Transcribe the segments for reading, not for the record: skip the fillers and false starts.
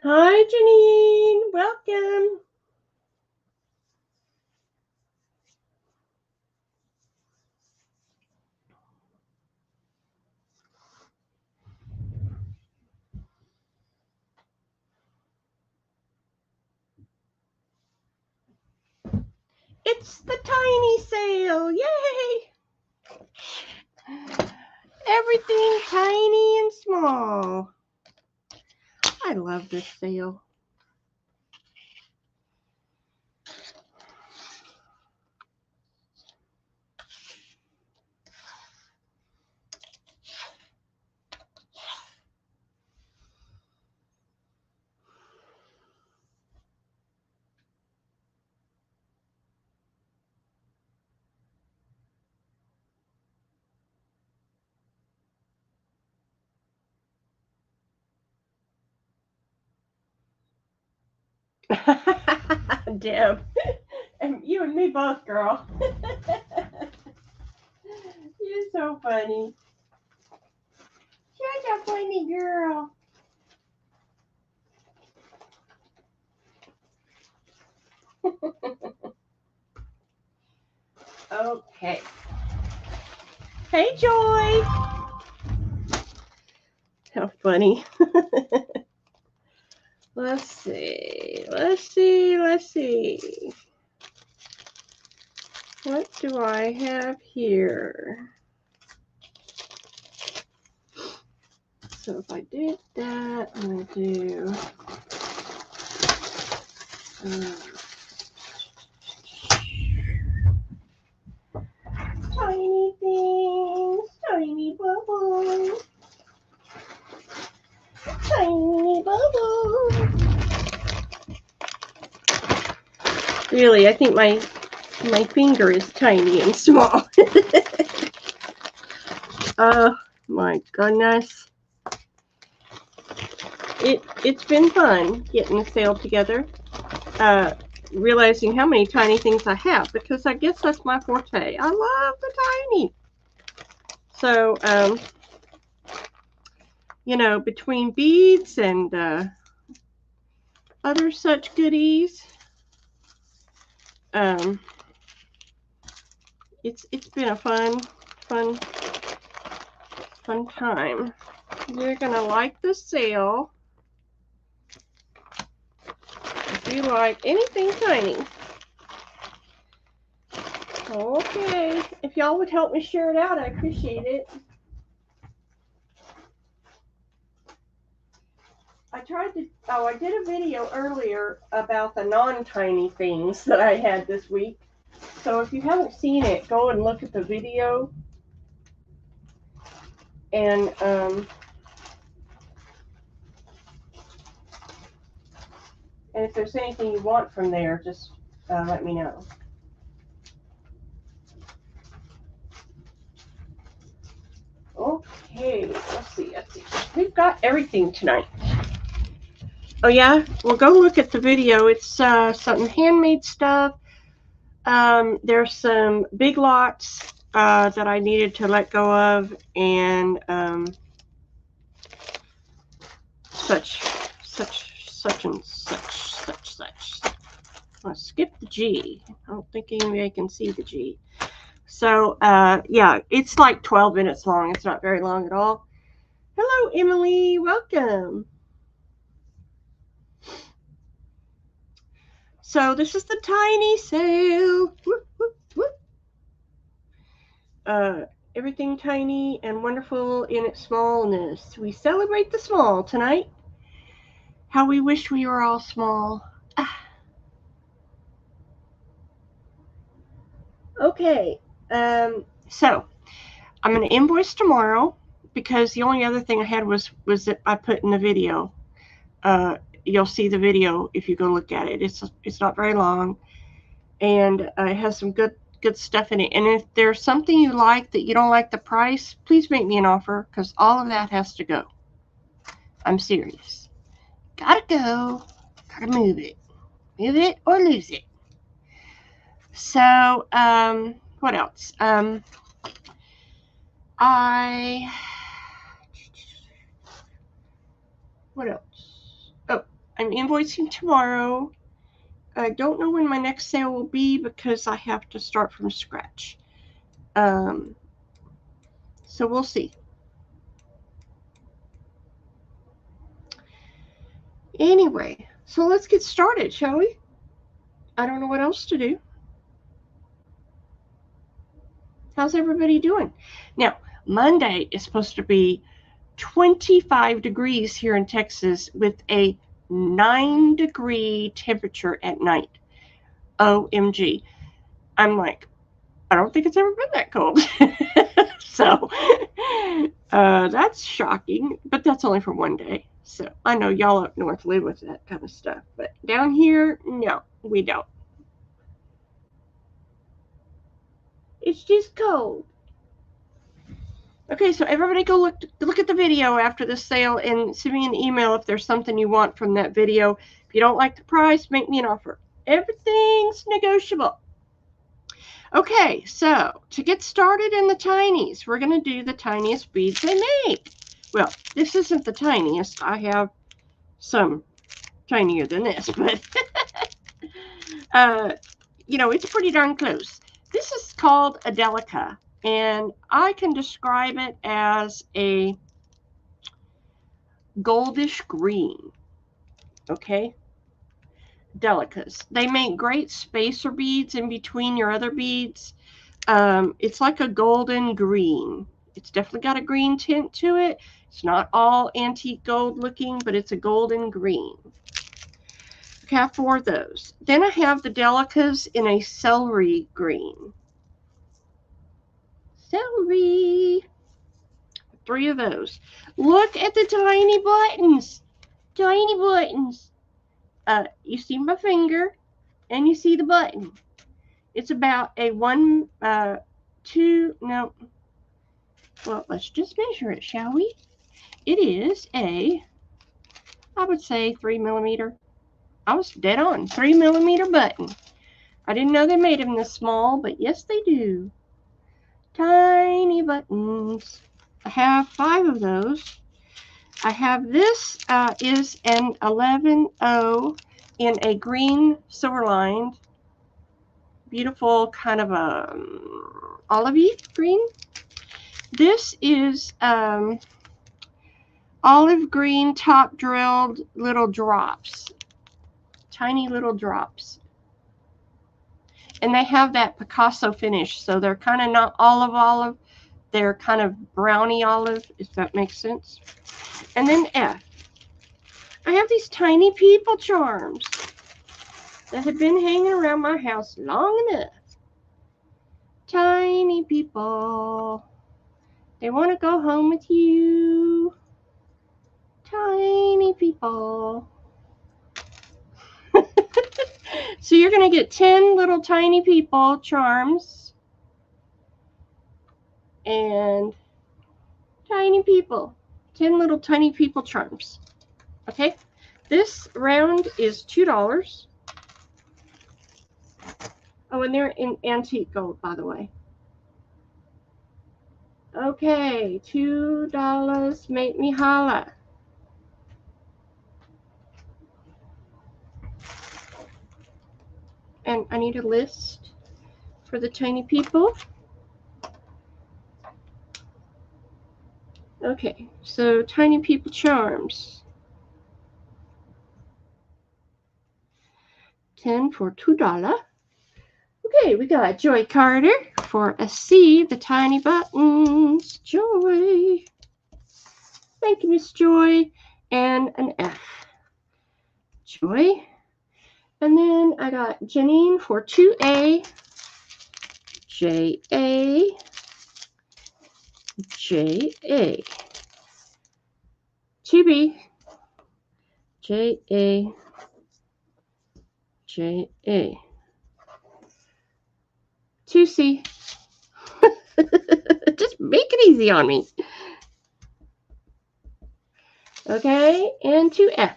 Hi, Janine. Welcome. It's the tiny sale. Yay! Everything tiny and small. I love this sale. Deb. And you and me both, girl. You're so funny. You're a funny girl. Okay. Hey, Joy. How funny. Let's see. What do I have here? So if I did that, I'm going to do tiny things, tiny bubbles, tiny bubbles. Really, I think my finger is tiny and small. Oh my goodness. It's been fun getting the sale together. Realizing how many tiny things I have, because I guess that's my forte. I love the tiny. So, you know, between beads and other such goodies, it's been a fun time. You're gonna like the sale if you like anything tiny. Okay, if y'all would help me share it out, I appreciate it. I did a video earlier about the non-tiny things that I had this week. So if you haven't seen it, go and look at the video. And if there's anything you want from there, just let me know. Okay, let's see. We've got everything tonight. Oh yeah? Well, go look at the video. It's some handmade stuff. There's some big lots that I needed to let go of, and such. I'll skip the G. I don't think anybody can see the G. So, yeah, it's like 12 minutes long. It's not very long at all. Hello, Emily. Welcome. So, this is the tiny sale. Whoop, whoop, whoop. Everything tiny and wonderful in its smallness. We celebrate the small tonight. How we wish we were all small. Okay. So, I'm going to invoice tomorrow, because the only other thing I had was that I put in the video. You'll see the video if you go look at it. It's not very long, and it has some good stuff in it. And if there's something you like that you don't like the price, please make me an offer, because all of that has to go. I'm serious. Gotta go. Gotta move it or lose it. So, what else? What else? Oh, I'm invoicing tomorrow. I don't know when my next sale will be because I have to start from scratch. So we'll see. Anyway, so let's get started, shall we? I don't know what else to do. How's everybody doing? Now, Monday is supposed to be 25 degrees here in Texas with a 9-degree temperature at night. OMG. I'm like, I don't think it's ever been that cold. So that's shocking, but that's only for one day. So I know y'all up north live with that kind of stuff, but down here, no, we don't. It's just cold. Okay, so everybody go look at the video after the sale and send me an email if there's something you want from that video. If you don't like the price, make me an offer. Everything's negotiable. Okay, so to get started in the tinies, we're going to do the tiniest beads they make. Well, this isn't the tiniest. I have some tinier than this, but you know, it's pretty darn close. This is called a delica, and I can describe it as a goldish green. Okay, delicas. They make great spacer beads in between your other beads. It's like a golden green. It's definitely got a green tint to it. It's not all antique gold looking, but it's a golden green. Okay, I have 4 of those. Then I have the delicas in a celery green. Celery. 3 of those. Look at the tiny buttons. Tiny buttons. You see my finger and you see the button. It's about a 2, no. Well, let's just measure it, shall we? It is a, I would say 3mm. I was dead on. 3mm button. I didn't know they made them this small, but yes, they do. Tiny buttons. I have 5 of those. I have this is an 11-0 in a green silver lined, beautiful kind of a olivey green. This is olive green top drilled little drops, tiny little drops. And they have that Picasso finish, so they're kind of not olive. They're kind of browny olive, if that makes sense. And then F. I have these tiny people charms that have been hanging around my house long enough. Tiny people. They want to go home with you. Tiny people. So you're going to get 10 little tiny people charms. And tiny people. 10 little tiny people charms. Okay? This round is $2. Oh, and they're in antique gold, by the way. Okay, $2. Make me holla. And I need a list for the tiny people. Okay, so tiny people charms. 10 for $2. Okay, we got Joy Carter for a C, the tiny buttons. Joy. Thank you, Miss Joy. And an F. Joy. And then I got Janine for 2A. J-A. J-A. 2B. J-A. J-A. 2C. Just make it easy on me. Okay, and 2F.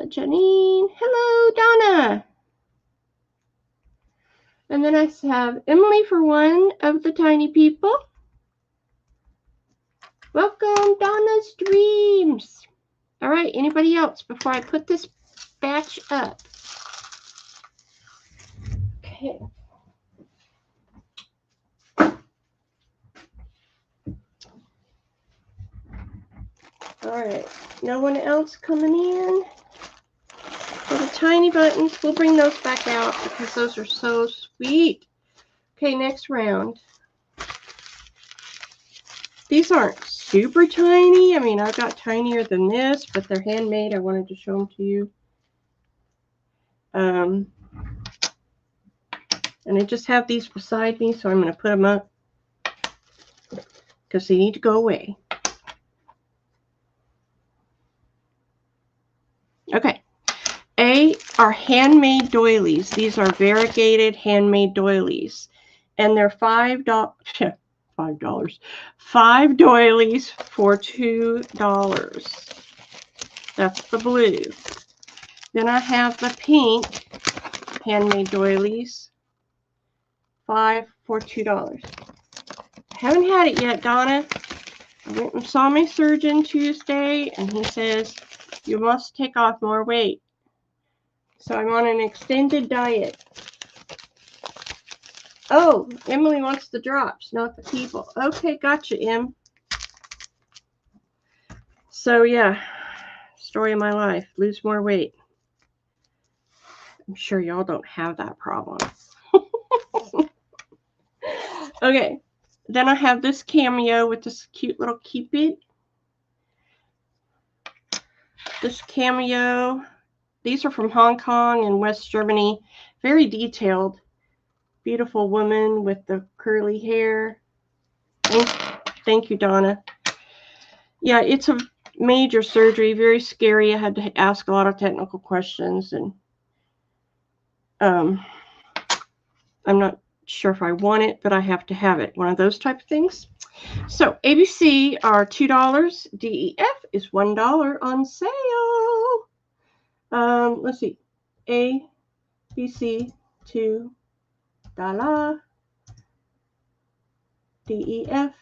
Janine. Hello, Donna. And then I have Emily for 1 of the tiny people. Welcome, Donna's Dreams. All right, anybody else before I put this batch up? Okay. All right, no one else coming in? For the tiny buttons, we'll bring those back out because those are so sweet. Okay, next round. These aren't super tiny. I mean, I've got tinier than this, but they're handmade. I wanted to show them to you. And I just have these beside me, so I'm going to put them up because they need to go away. Okay. A are handmade doilies. These are variegated handmade doilies. And they're $5. $5 doilies for $2. That's the blue. Then I have the pink handmade doilies. 5 for $2. I haven't had it yet, Donna. I went and saw my surgeon Tuesday, and he says, you must take off more weight. So I'm on an extended diet. Oh, Emily wants the drops, not the people. Okay, gotcha, Em. So, yeah, story of my life. Lose more weight. I'm sure y'all don't have that problem. Okay, then I have this cameo with this cute little Cupid. This cameo. These are from Hong Kong and West Germany. Very detailed. Beautiful woman with the curly hair. Thank you, Donna. Yeah, it's a major surgery. Very scary. I had to ask a lot of technical questions. And I'm not sure if I want it, but I have to have it. One of those type of things. So ABC are $2. DEF is $1 on sale. Let's see. ABC $2. DEF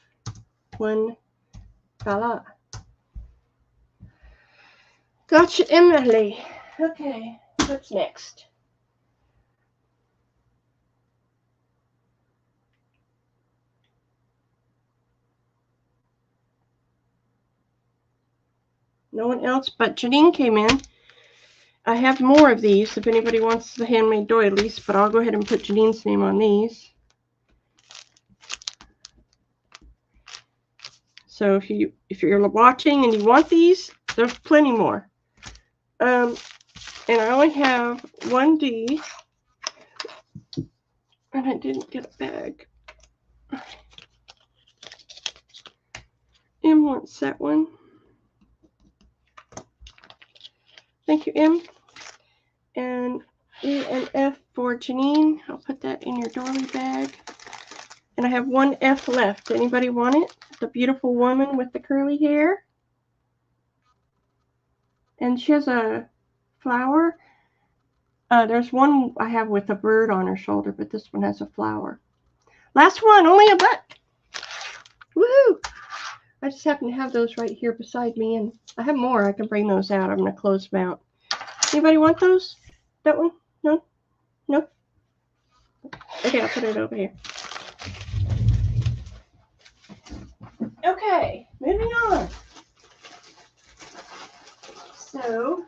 $1. Gotcha, Emily. Okay, what's next? No one else but Janine came in. I have more of these if anybody wants the handmade doilies, but I'll go ahead and put Janine's name on these. So if you're watching and you want these, there's plenty more. And I only have 1D, and I didn't get a bag. M wants that one. Thank you, M. And E and F for Janine. I'll put that in your doily bag. And I have 1 F left. Anybody want it? The beautiful woman with the curly hair. And she has a flower. There's one I have with a bird on her shoulder, but this one has a flower. Last one, only a buck. Woohoo! I just happen to have those right here beside me, and I have more. I can bring those out. I'm going to close them out. Anybody want those? That one? No? No? Okay, I'll put it over here. Okay, moving on. So,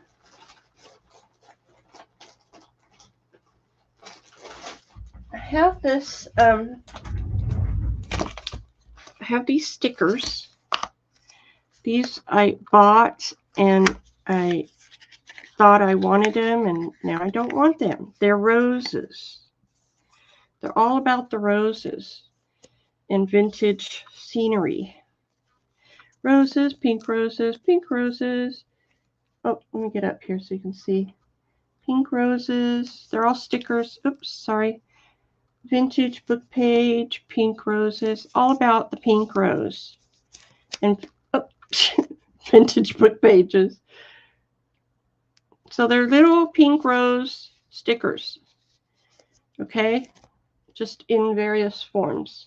I have this, I have these stickers. These I bought, and I thought I wanted them, and now I don't want them. They're roses. They're all about the roses and vintage scenery. Roses, pink roses, pink roses. Oh, let me get up here so you can see. Pink roses. They're all stickers. Oops, sorry. Vintage book page, pink roses. All about the pink rose. And oh, vintage book pages. So they're little pink rose stickers. Okay? Just in various forms.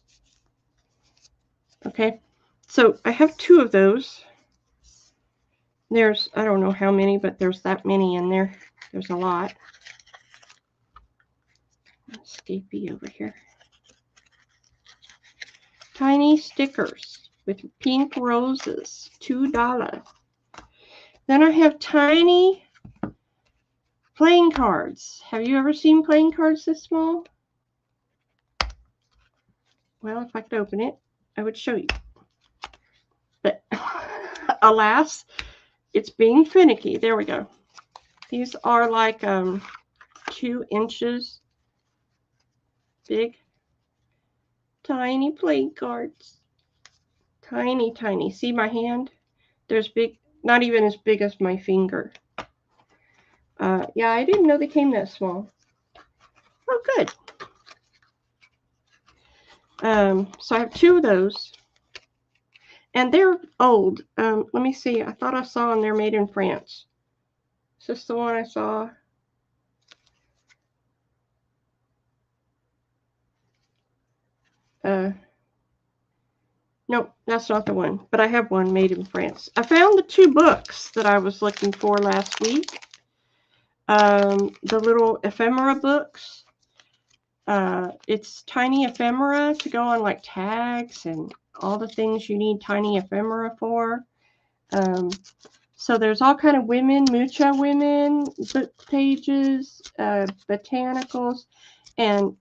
Okay? So I have 2 of those. There's, I don't know how many, but there's that many in there. There's a lot. Escapee over here. Tiny stickers with pink roses, $2. Then I have tiny playing cards. Have you ever seen playing cards this small? Well, if I could open it, I would show you. But alas, it's being finicky. There we go. These are like 2 inches big. Tiny playing cards. Tiny, tiny. See my hand? There's big, not even as big as my finger. Yeah, I didn't know they came that small. Oh, good. So I have 2 of those. And they're old. Let me see. I thought I saw on there made in France. Is this the one I saw? Nope, that's not the one. But I have one made in France. I found the 2 books that I was looking for last week. The little ephemera books. It's tiny ephemera to go on like tags and all the things you need tiny ephemera for. So there's all kind of women, mucha women, book pages, botanicals, and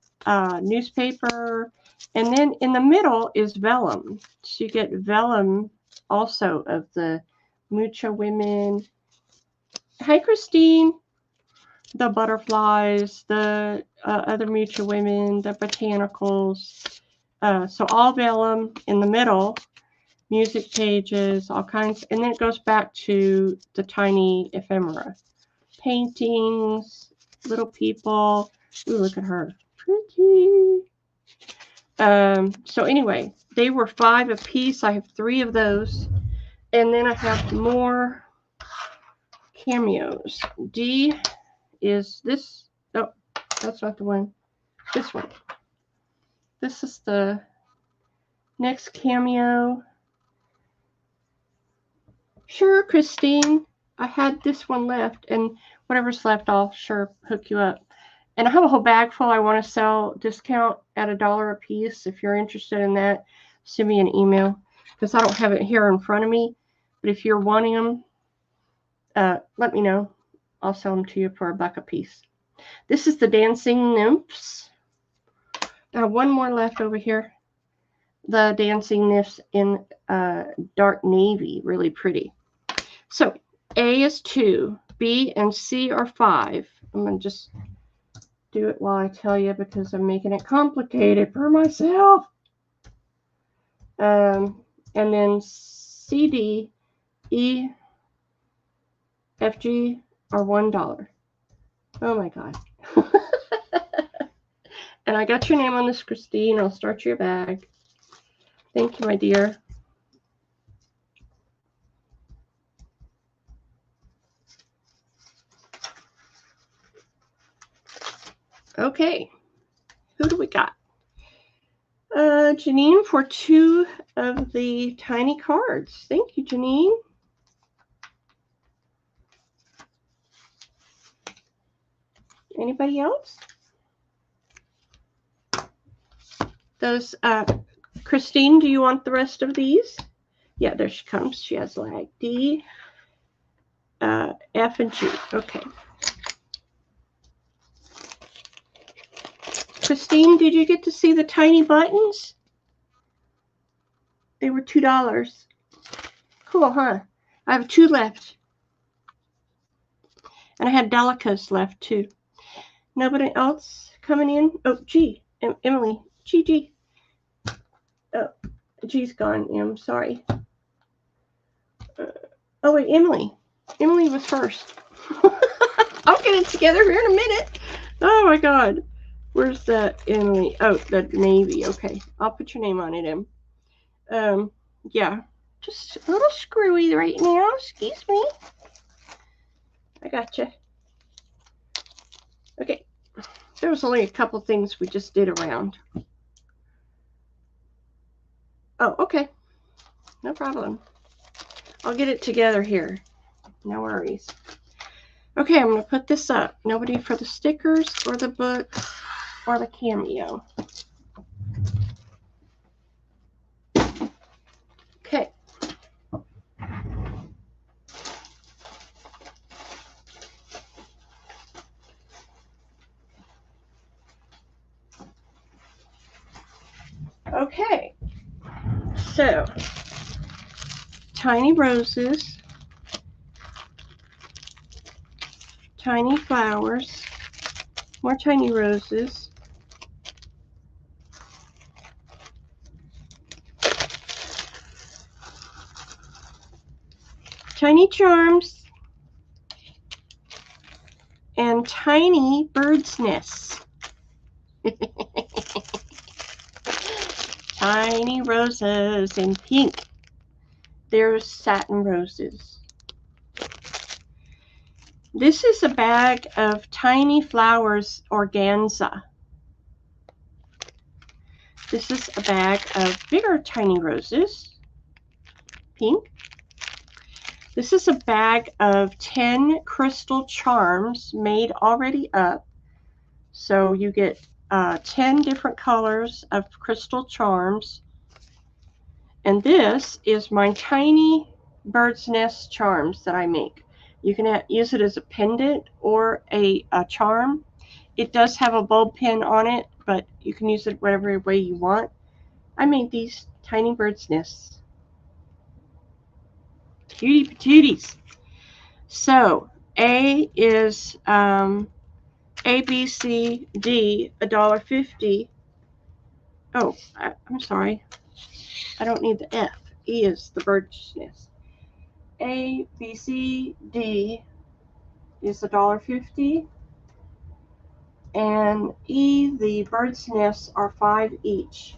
newspaper. And then in the middle is vellum. So you get vellum also of the mucha women. Hi, Christine. The butterflies, the other mucha women, the botanicals. So all vellum in the middle. Music pages, all kinds, and then it goes back to the tiny ephemera. Paintings, little people. Ooh, look at her. Pretty. So anyway, they were $5 a piece. I have 3 of those. And then I have more cameos. D is this. Oh, that's not the one. This one. This is the next cameo. Sure, Christine. I had this one left, and whatever's left, I'll sure hook you up. And I have a whole bag full I want to sell discount at $1 a piece. If you're interested in that, send me an email because I don't have it here in front of me. But if you're wanting them, let me know. I'll sell them to you for $1 a piece. This is the Dancing Nymphs. I have one more left over here. The Dancing Nymphs in dark navy, really pretty. So A is 2, B and C are 5. I'm going to just do it while I tell you because I'm making it complicated for myself. And then C, D, E, F, G are $1. Oh my God. And I got your name on this, Christine. I'll start your bag. Thank you, my dear. Okay, who do we got? Janine for 2 of the tiny cards. Thank you, Janine. Anybody else? Those, Christine, do you want the rest of these? Yeah, there she comes. She has lag. D, F, and G. Okay. Christine, did you get to see the tiny buttons? They were $2. Cool, huh? I have 2 left. And I had Delicas left, too. Nobody else coming in? Oh, G. Emily. G. Oh, G's gone, Em. Sorry. Oh, wait, Emily. Emily was first. I'll get it together here in a minute. Oh, my God. Where's that, Emily? Oh, the navy. Okay. I'll put your name on it, Em. Yeah. Just a little screwy right now. Excuse me. I gotcha. Okay. There was only a couple things we just did around. Oh, okay. No problem. I'll get it together here. No worries. Okay, I'm going to put this up. Nobody for the stickers or the book or the cameo. Okay. Okay. So, tiny roses, tiny flowers, more tiny roses, tiny charms, and tiny bird's nests. Tiny roses in pink. There's satin roses. This is a bag of tiny flowers organza. This is a bag of bigger tiny roses, pink. This is a bag of 10 crystal charms made already up. So you get 10 different colors of crystal charms. And this is my tiny bird's nest charms that I make. You can use it as a pendant or a charm. It does have a bulb pin on it, but you can use it whatever way you want. I made these tiny bird's nests. Cutie patooties. So A is A, B, C, D, $1.50. Oh, I'm sorry. I don't need the F. E is the bird's nest. A, B, C, D is $1.50. And E, the bird's nests, are $5 each.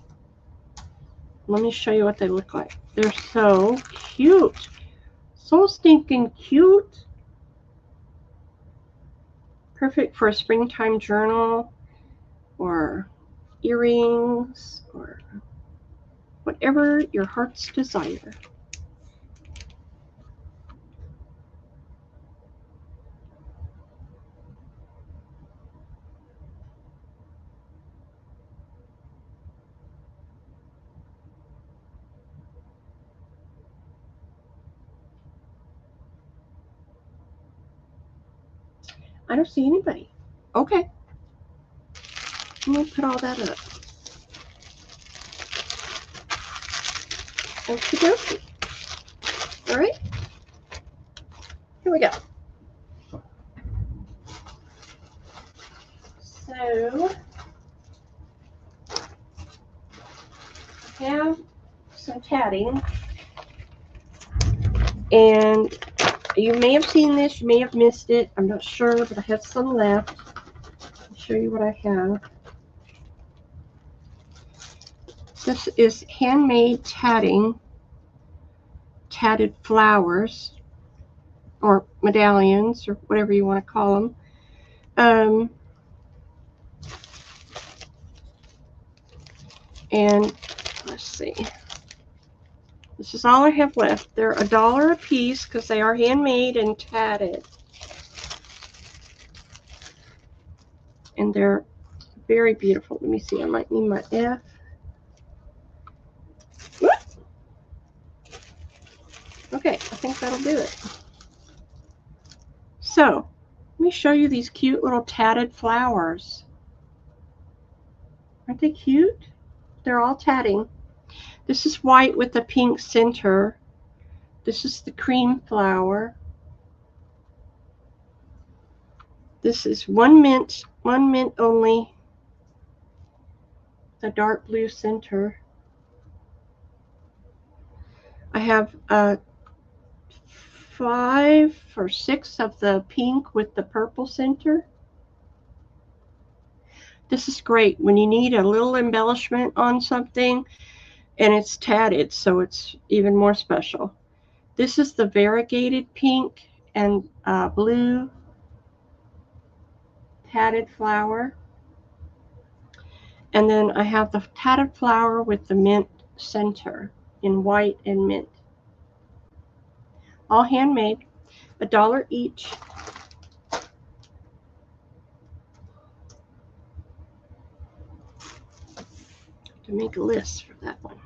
Let me show you what they look like. They're so cute. So stinking cute. Perfect for a springtime journal or earrings or whatever your heart's desire. I don't see anybody. Okay. I'm going to put all that up. Okie dokie. All right. Here we go. So, I have some tatting. And you may have seen this, you may have missed it. I'm not sure, but I have some left. I'll show you what I have. This is handmade tatting, tatted flowers, or medallions, or whatever you want to call them. And let's see. This is all I have left. They're $1 a piece because they are handmade and tatted. And they're very beautiful. Let me see. I might need my F. Whoop. Okay, I think that'll do it. So, let me show you these cute little tatted flowers. Aren't they cute? They're all tatting. This is white with a pink center. This is the cream flower. This is one mint only. The dark blue center. I have 5 or 6 of the pink with the purple center. This is great when you need a little embellishment on something and it's tatted, so it's even more special. This is the variegated pink and blue tatted flower. And then I have the tatted flower with the mint center in white and mint. All handmade. $1 each. To make a list for that one.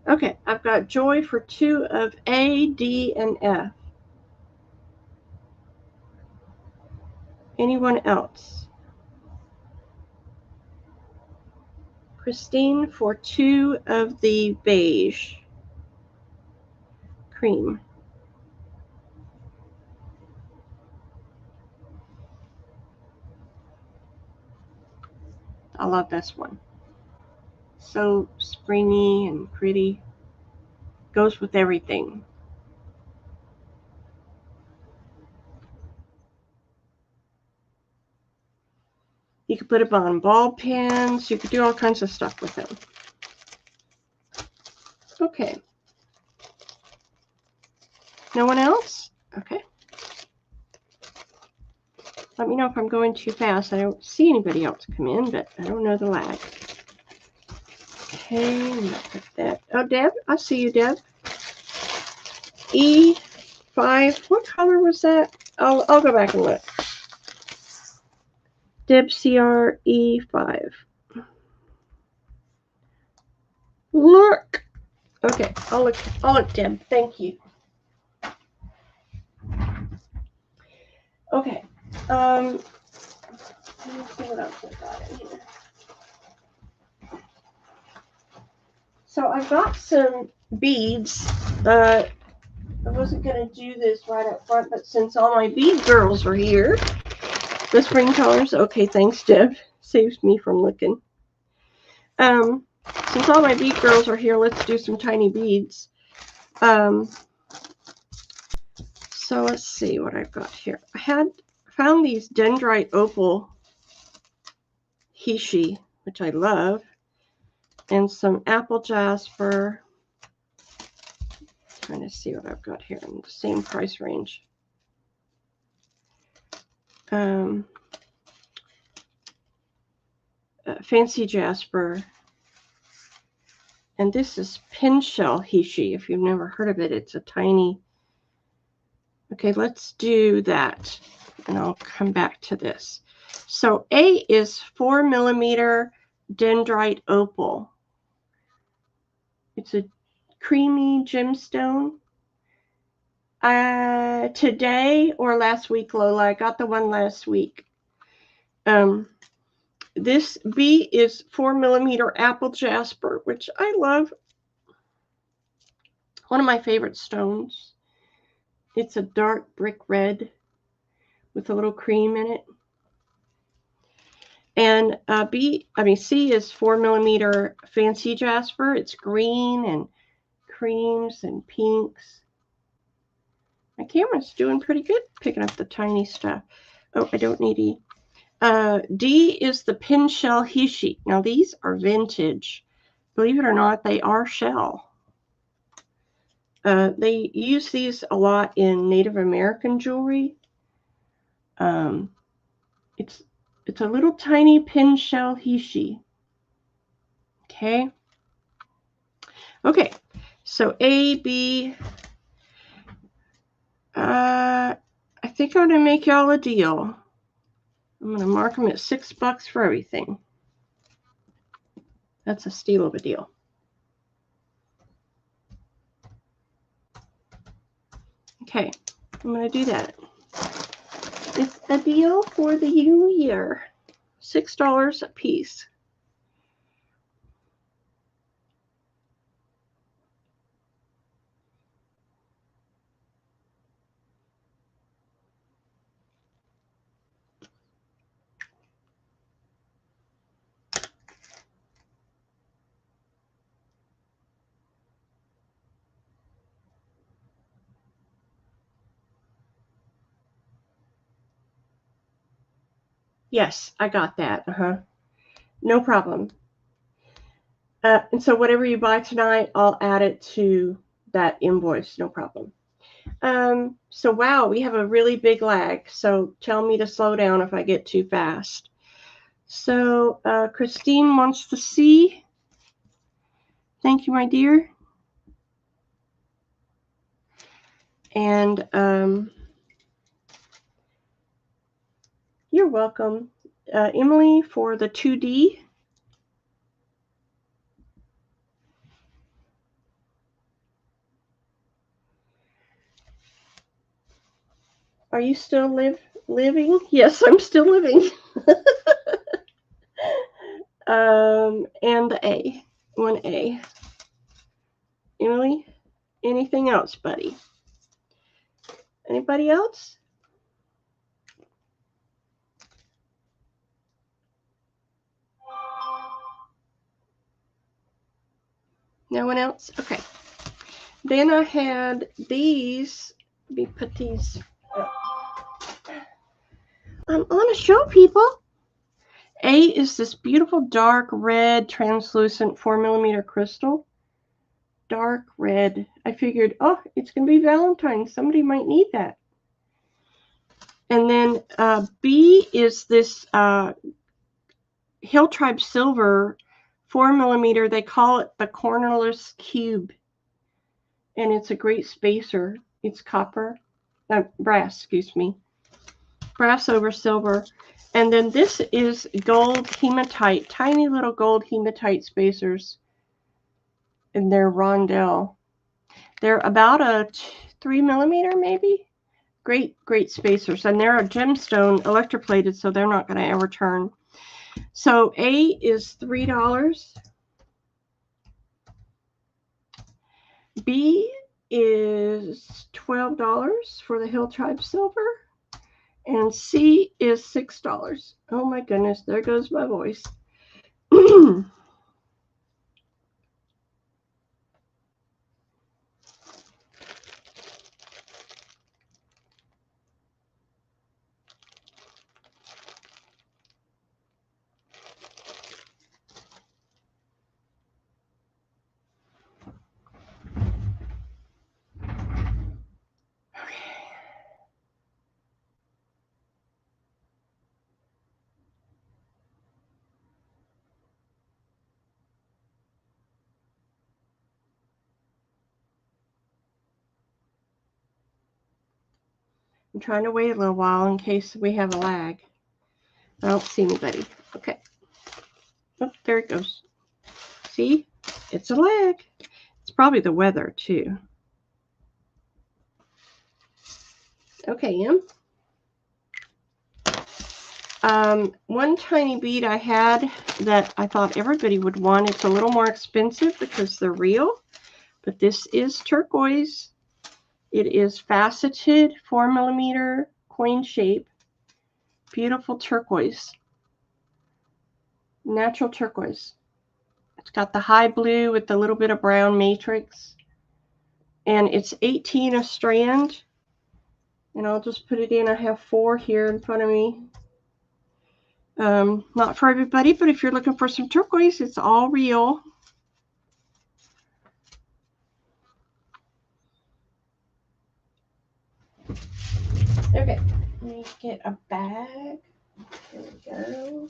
Okay, I've got Joy for 2 of A, D, and F. Anyone else? Christine for 2 of the beige cream. I love this one. So springy and pretty. Goes with everything. You could put them on ball pens. You could do all kinds of stuff with them. Okay. No one else? Okay. Let me know if I'm going too fast. I don't see anybody else come in, but I don't know the lag. Okay, look at that. Oh, Deb, I see you, Deb. E5. What color was that? I'll go back and look. Deb CR E5. Look. Okay, I'll look, Deb. Thank you. Okay. Let me see what else I got in here. So I've got some beads. I wasn't going to do this right up front, but since all my bead girls are here, the spring colors. Okay, thanks, Deb. Saves me from looking. Since all my bead girls are here, let's do some tiny beads. So let's see what I've got here. I found these dendrite opal Hishi, which I love, and some apple jasper. Trying to see what I've got here in the same price range. Fancy jasper, and this is pin shell Hishi. If you've never heard of it, it's a tiny. Okay, let's do that, and I'll come back to this. So A is 4mm dendrite opal. It's a creamy gemstone. Today or last week, Lola, I got the one last week. This B is 4mm apple jasper, which I love. One of my favorite stones. It's a dark brick red with a little cream in it. And C is 4mm fancy jasper. It's green and creams and pinks. My camera's doing pretty good picking up the tiny stuff. Oh, I don't need E. D is the pin shell Hishi. Now these are vintage. Believe it or not, they are shell. They use these a lot in Native American jewelry. It's a little tiny pin shell Hishi. Okay. Okay. So A, B. I think I'm gonna make y'all a deal. I'm gonna mark them at $6 for everything. That's a steal of a deal. Okay, I'm gonna do that. It's a deal for the new year. $6 a piece. Yes, I got that. No problem. And so whatever you buy tonight, I'll add it to that invoice. No problem. So wow, we have a really big lag. So tell me to slow down if I get too fast. So Christine wants to see. Thank you, my dear. And you're welcome. Emily for the 2D. Are you still living? Yes, I'm still living. And the A. 1A. Emily, anything else, buddy? Anybody else? No one else? Okay. Then I had these. Let me put these up. I'm on a show, people. A is this beautiful dark red translucent 4mm crystal. Dark red. I figured, oh, it's going to be Valentine's. Somebody might need that. And then B is this Hill Tribe Silver 4mm. They call it the cornerless cube. And it's a great spacer. It's copper. Brass, excuse me. Brass over silver. And then this is gold hematite. Tiny little gold hematite spacers. And they're rondelle. They're about a 3mm maybe. Great spacers. And they're a gemstone electroplated, so they're not going to ever turn. So A is $3. B is $12 for the Hill Tribe Silver. And C is $6. Oh my goodness, there goes my voice. I'm trying to wait a little while in case we have a lag. I don't see anybody. Okay. Oh, there it goes. See? It's a lag. It's probably the weather, too. Okay, one tiny bead I had that I thought everybody would want. It's a little more expensive because they're real, but this is turquoise. It is faceted 4mm coin shape. Beautiful turquoise. Natural turquoise. It's got the high blue with a little bit of brown matrix. And it's 18 a strand. And I'll just put it in. I have 4 here in front of me. Not for everybody, but if you're looking for some turquoise, it's all real. Okay, let me get a bag. There we go.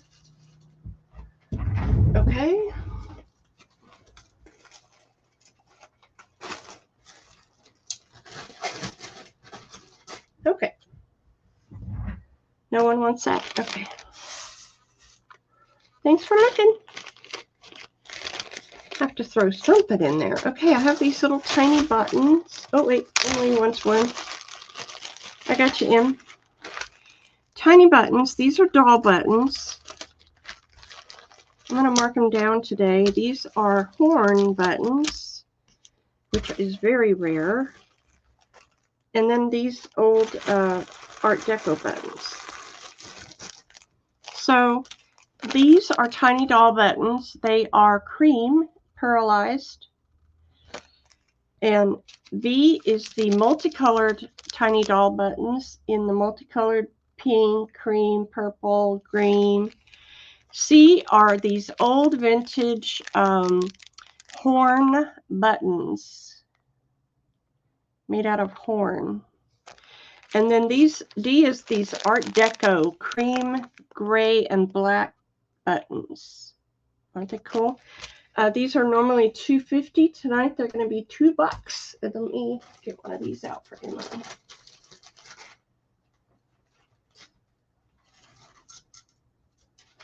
Okay. Okay. No one wants that? Okay. Thanks for looking. I have to throw something in there. Okay, I have these little tiny buttons. Oh, wait. Emily wants one. I got you, Em. Tiny buttons. These are doll buttons. I'm going to mark them down today. These are horn buttons, which is very rare. And then these old Art Deco buttons. So these are tiny doll buttons. They are cream pearlized. And V is the multicolored tiny doll buttons in the multicolored pink, cream, purple, green. C are these old vintage horn buttons made out of horn. And then these, D is these Art Deco cream, gray, and black buttons. Aren't they cool? These are normally $2.50. Tonight they're going to be $2. And let me get one of these out for Emily.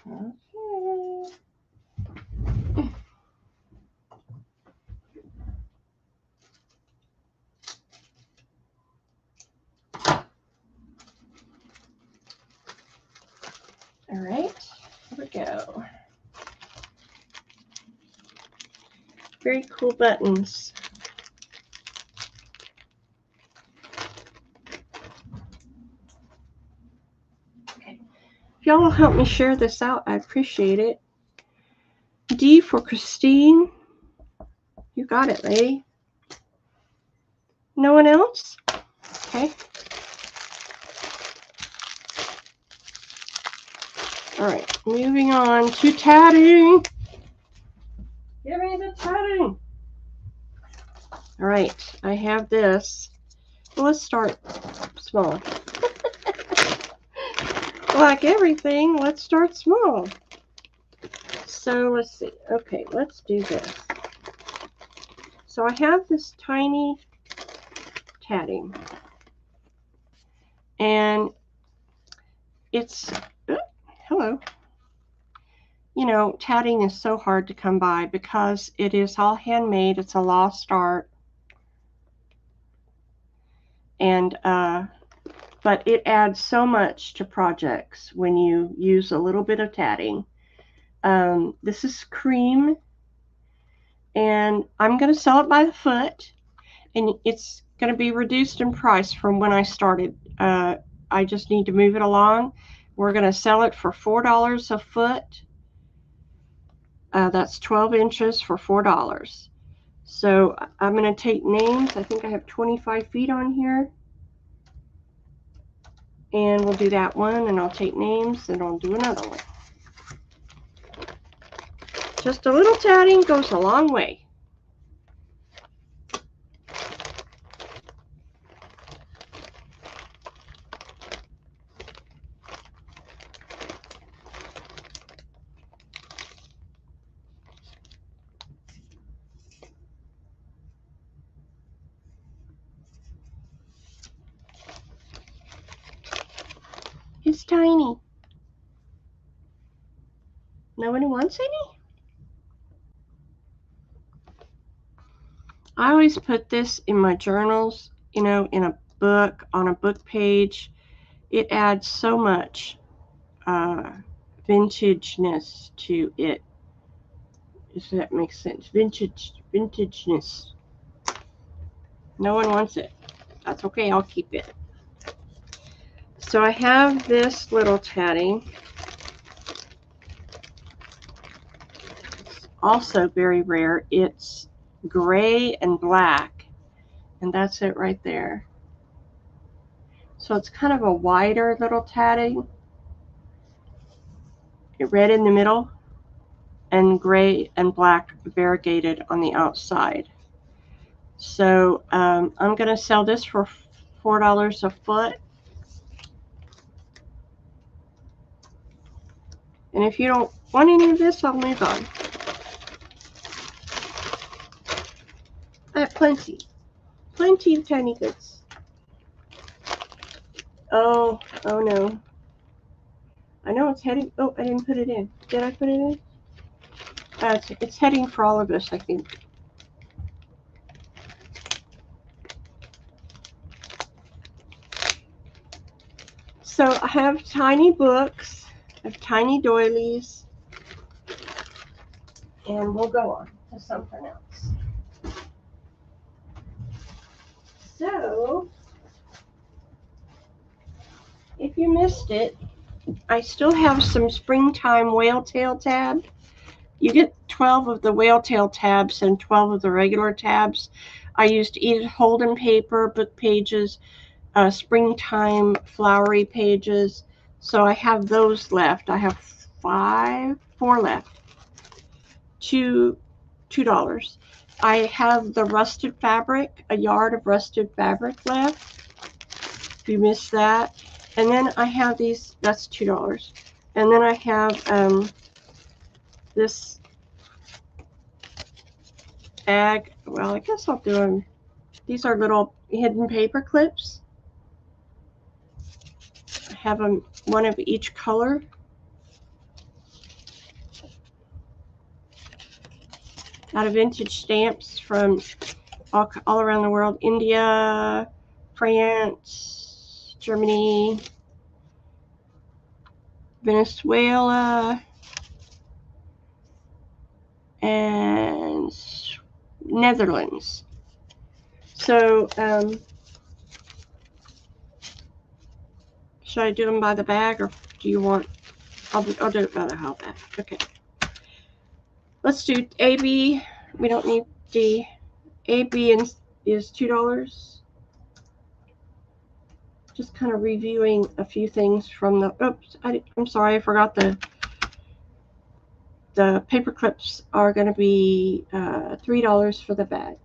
Okay. All right, here we go. Very cool buttons. Okay. If y'all will help me share this out, I appreciate it. D for Christine. You got it, lady. No one else? Okay. All right, moving on to tatting. Give me the tatting. All right, I have this. Well, let's start small. Like everything, let's start small. So let's see. Okay, let's do this. So I have this tiny tatting. And it's, hello. You know, tatting is so hard to come by because it is all handmade. It's a lost art. And, but it adds so much to projects when you use a little bit of tatting. This is cream, and I'm going to sell it by the foot, and it's going to be reduced in price from when I started. I just need to move it along. We're going to sell it for $4 a foot. That's 12 inches for $4. So I'm going to take names. I think I have 25 feet on here. And we'll do that one, and I'll take names, and I'll do another one. Just a little tatting goes a long way. It's tiny. Nobody wants any? I always put this in my journals, you know, in a book, on a book page. It adds so much vintageness to it. Does that make sense? Vintageness. No one wants it. That's okay, I'll keep it. So I have this little tatting. It's also very rare. It's gray and black, and that's it right there. So it's kind of a wider little tatting. Red in the middle and gray and black variegated on the outside. So I'm going to sell this for $4 a foot. And if you don't want any of this, I'll move on. I have plenty of tiny goods. Oh no. I know it's heading, oh, I didn't put it in. Did I put it in? It's heading for all of us, I think. So I have tiny books, I have tiny doilies, and we'll go on to something else. So, if you missed it, I still have some springtime whale tail tab. You get 12 of the whale tail tabs and 12 of the regular tabs. I used Edith Holden paper, book pages, springtime flowery pages. So I have those left. I have four left. $2. I have the rusted fabric, a yard of rusted fabric left. If you missed that. And then I have these, that's $2. And then I have this bag. Well, I guess I'll do them. These are little hidden paper clips. I have them, one of each color. Out of vintage stamps from all around the world. India, France, Germany, Venezuela, and Netherlands. So, should I do them by the bag, or do you want, I'll do it by the whole bag. Okay. Let's do AB. We don't need D. AB is $2. Just kind of reviewing a few things from the, oops, I'm sorry, I forgot the paper clips are going to be $3 for the bag.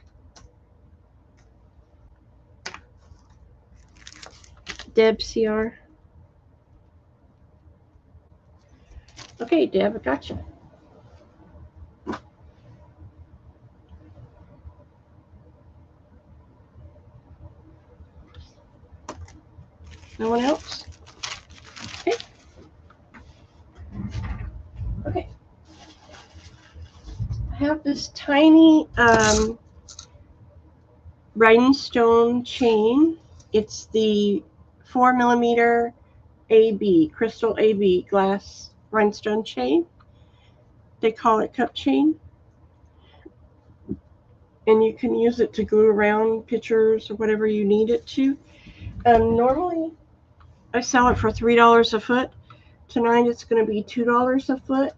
Deb CR. Okay, Deb, I got you. No one else? Okay. Okay. I have this tiny rhinestone chain. It's the 4mm AB, crystal AB glass rhinestone chain. They call it cup chain. And you can use it to glue around pictures or whatever you need it to. Normally, I sell it for $3 a foot. Tonight, it's going to be $2 a foot.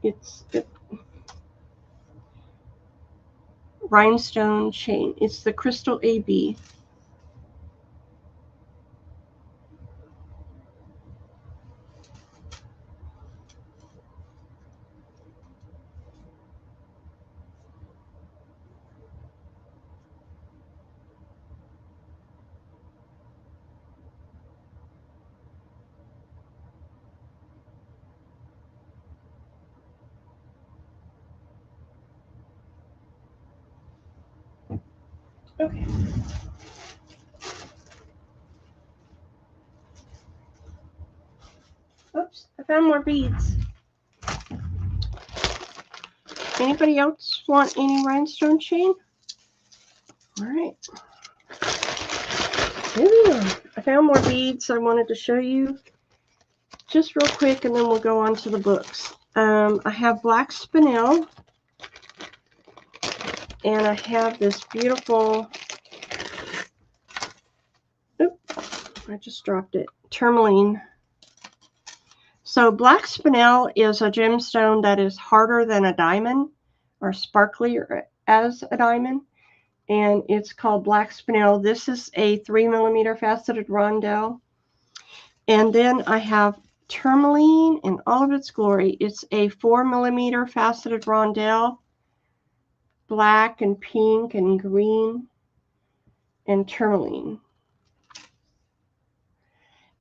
It's rhinestone chain. It's the crystal AB. Okay. Oops, I found more beads. Anybody else want any rhinestone chain? All right. Ooh, I found more beads I wanted to show you just real quick, and then we'll go on to the books. I have black spinel, and I have this beautiful, I just dropped it, tourmaline. So black spinel is a gemstone that is harder than a diamond, or sparklier as a diamond, and it's called black spinel. This is a 3mm faceted rondelle. And then I have tourmaline in all of its glory. It's a 4mm faceted rondelle, black and pink and green and tourmaline.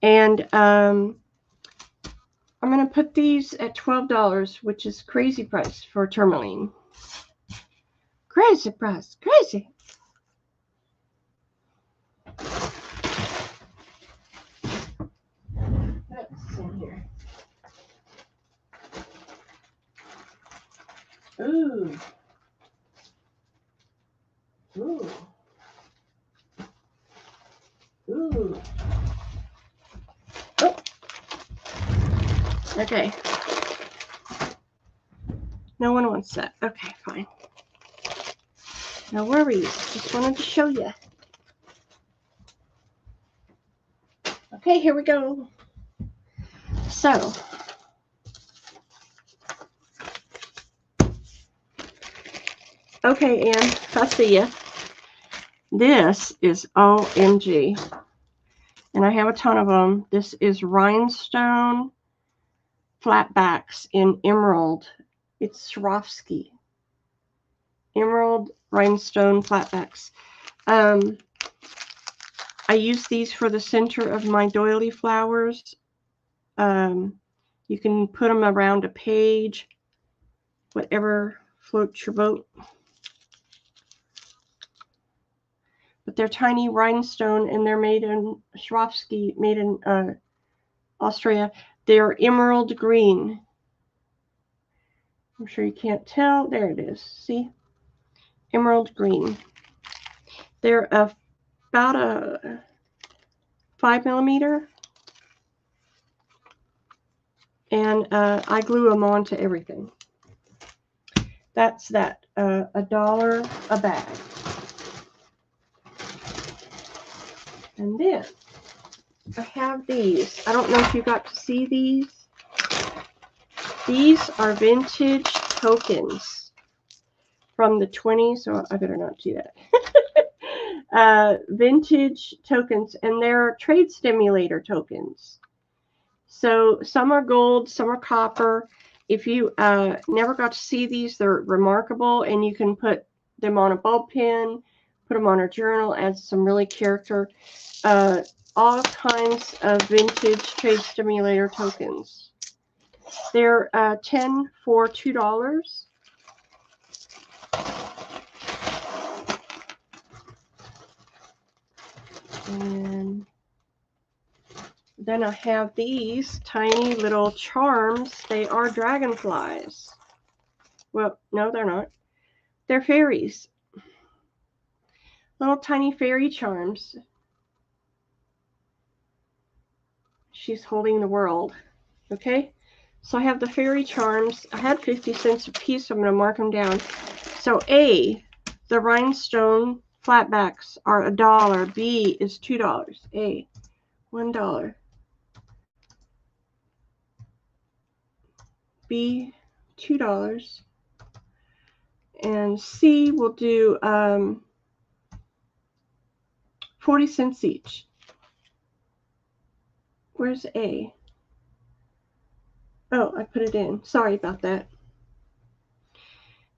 And I'm going to put these at $12, which is crazy price for tourmaline. Crazy price, crazy. What's in here? Ooh. Ooh. Ooh. Oh. Okay. No one wants that. Okay, fine. No worries. Just wanted to show you. Okay, here we go. So, okay, Ann, I see ya. This is OMG. And I have a ton of them. This is Rhinestone Flatbacks in Emerald. It's Swarovski. Emerald Rhinestone Flatbacks. I use these for the center of my doily flowers. You can put them around a page, whatever floats your boat. But they're tiny rhinestone, and they're made in Swarovski, made in Austria. They're emerald green. I'm sure you can't tell. There it is. See? Emerald green. They're about a 5mm. And I glue them onto everything. That's that. $1 a bag. And then I have these. I don't know if you got to see these. These are vintage tokens from the 20s. So I better not do that. Vintage tokens, and they're trade stimulator tokens. So some are gold, some are copper. If you never got to see these, they're remarkable, and you can put them on a bulb pen, put them on a journal, add some really character. All kinds of vintage trade stimulator tokens. They're 10 for $2. And then I have these tiny little charms. They are dragonflies. Well, no, they're not. They're fairies. Little tiny fairy charms. She's holding the world. Okay? So I have the fairy charms. I had 50 cents a piece, so I'm going to mark them down. So A, the rhinestone flatbacks are $1. B is $2. A, $1. B, $2. And C will do 40 cents each. Where's A? Oh, I put it in. Sorry about that.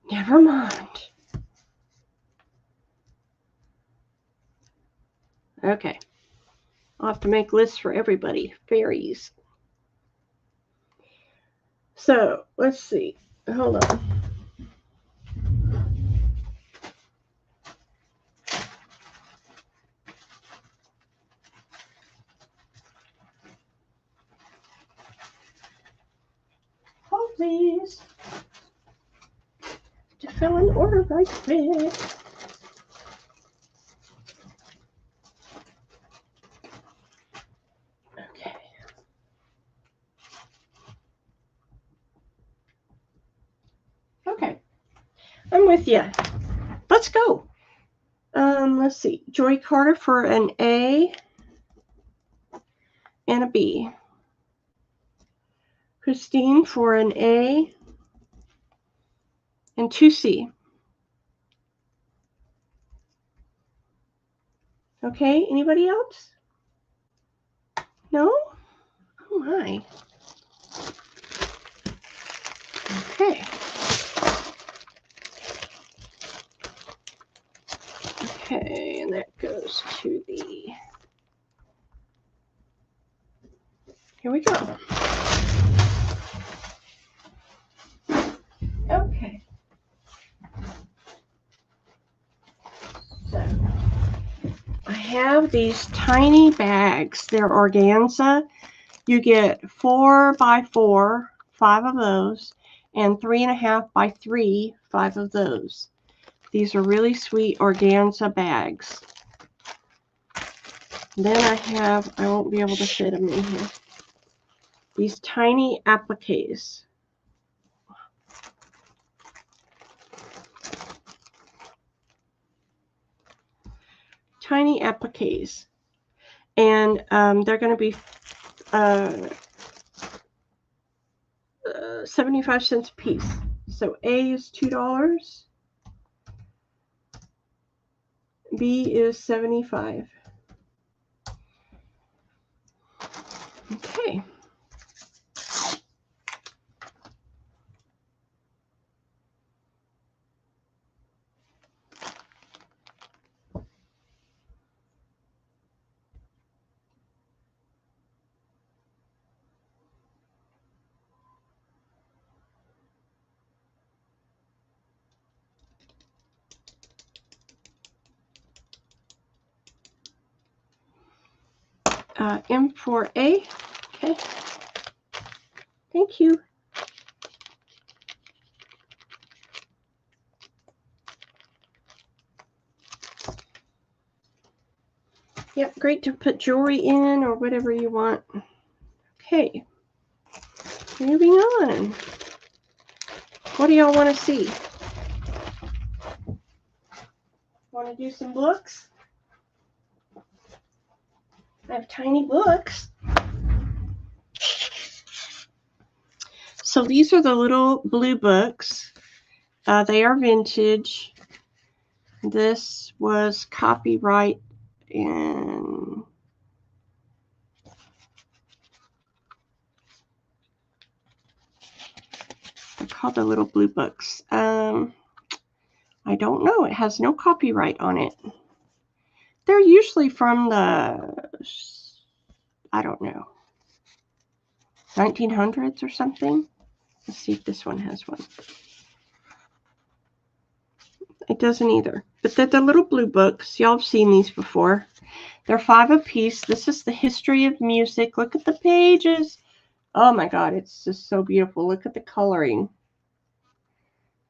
Never mind. Okay. I'll have to make lists for everybody. Fairies. So, let's see. Hold on. Hold, please. To fill in order right quick. Okay. Okay. I'm with you. Let's go. Let's see. Joy Carter for an A and a B. Christine for an A and 2C. Okay, anybody else? No? Oh my. Okay. Okay, and that goes to the... Here we go. Okay. So, I have these tiny bags. They're organza. You get 4 by 4, 5 of those, and 3.5 by 3, 5 of those. These are really sweet organza bags. Then I won't be able to fit them in here, these tiny appliques. Tiny appliques. And they're going to be 75 cents a piece. So A is $2. B is 75. Okay. M4A. Okay. Thank you. Yep, great to put jewelry in or whatever you want. Okay. Moving on. What do y'all want to see? Want to do some books? I have tiny books. So these are the little blue books. They are vintage. This was copyright in they're called the little blue books. I don't know. It has no copyright on it. They're usually from the, I don't know, 1900s or something. Let's see if this one has one. It doesn't either. But they're the little blue books. Y'all have seen these before. They're 5 apiece. This is the history of music. Look at the pages. Oh my God, it's just so beautiful. Look at the coloring.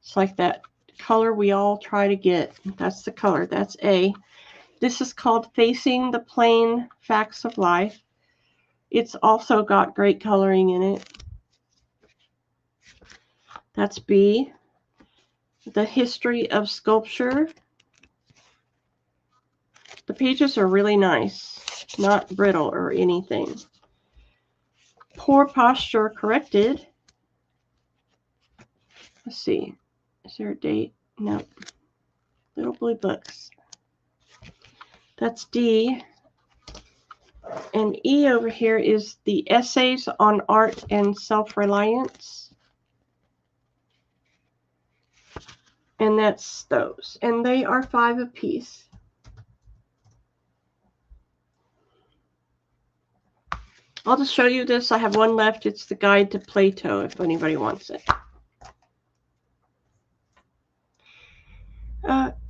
It's like that color we all try to get. That's the color. That's A. This is called Facing the Plain Facts of Life. It's also got great coloring in it. That's B. The History of Sculpture. The pages are really nice, not brittle or anything. Poor Posture Corrected. Let's see. Is there a date? No. Little blue books. That's D. And E over here is the Essays on Art and Self-Reliance. And that's those. And they are 5 apiece. I'll just show you this. I have one left. It's the Guide to Plato if anybody wants it.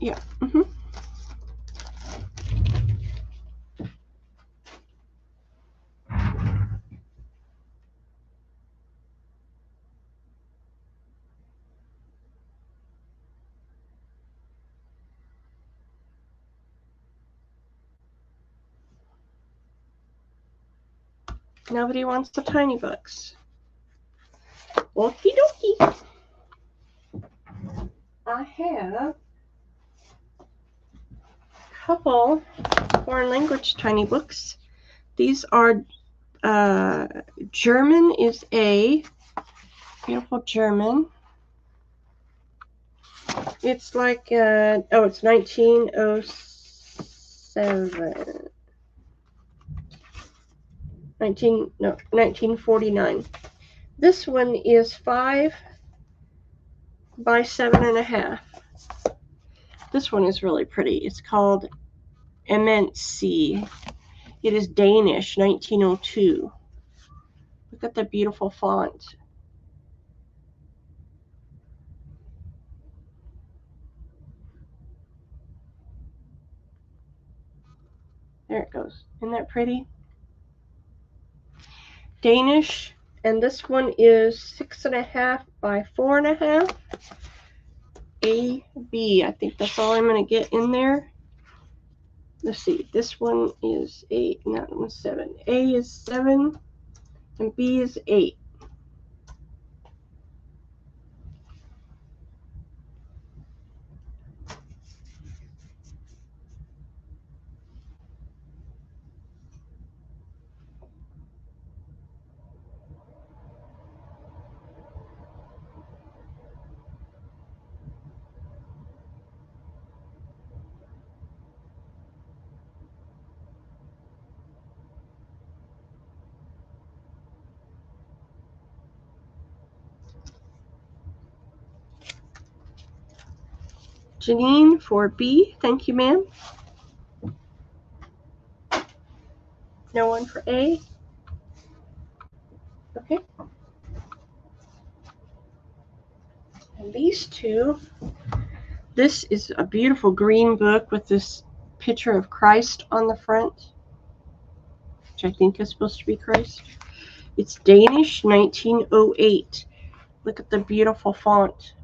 Yeah. Nobody wants the tiny books. Okie dokie. I have a couple foreign language tiny books. These are German is A. Beautiful German. It's like, it's 1907. 1949. This one is 5 by 7.5. This one is really pretty. It's called Immense. It is Danish, 1902. Look at the beautiful font. There it goes. Isn't that pretty? Danish, and this one is 6.5 by 4.5. A, B. I think that's all I'm going to get in there. Let's see. This one is 8. No, that one's 7. A is 7, and B is 8. Janine for B. Thank you, ma'am. No one for A. Okay. And these two. This is a beautiful green book with this picture of Christ on the front, which I think is supposed to be Christ. It's Danish, 1908. Look at the beautiful font.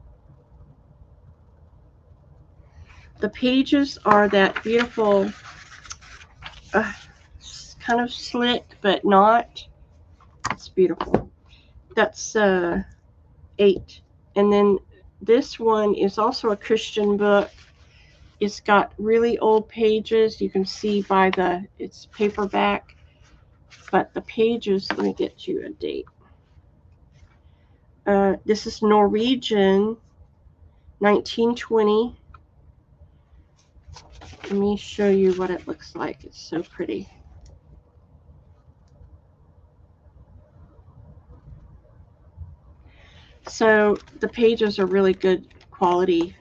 The pages are that beautiful, kind of slick, but not. It's beautiful. That's 8. And then this one is also a Christian book. It's got really old pages. You can see by it's paperback. But the pages, let me get you a date. This is Norwegian, 1920. Let me show you what it looks like. It's so pretty. So the pages are really good quality,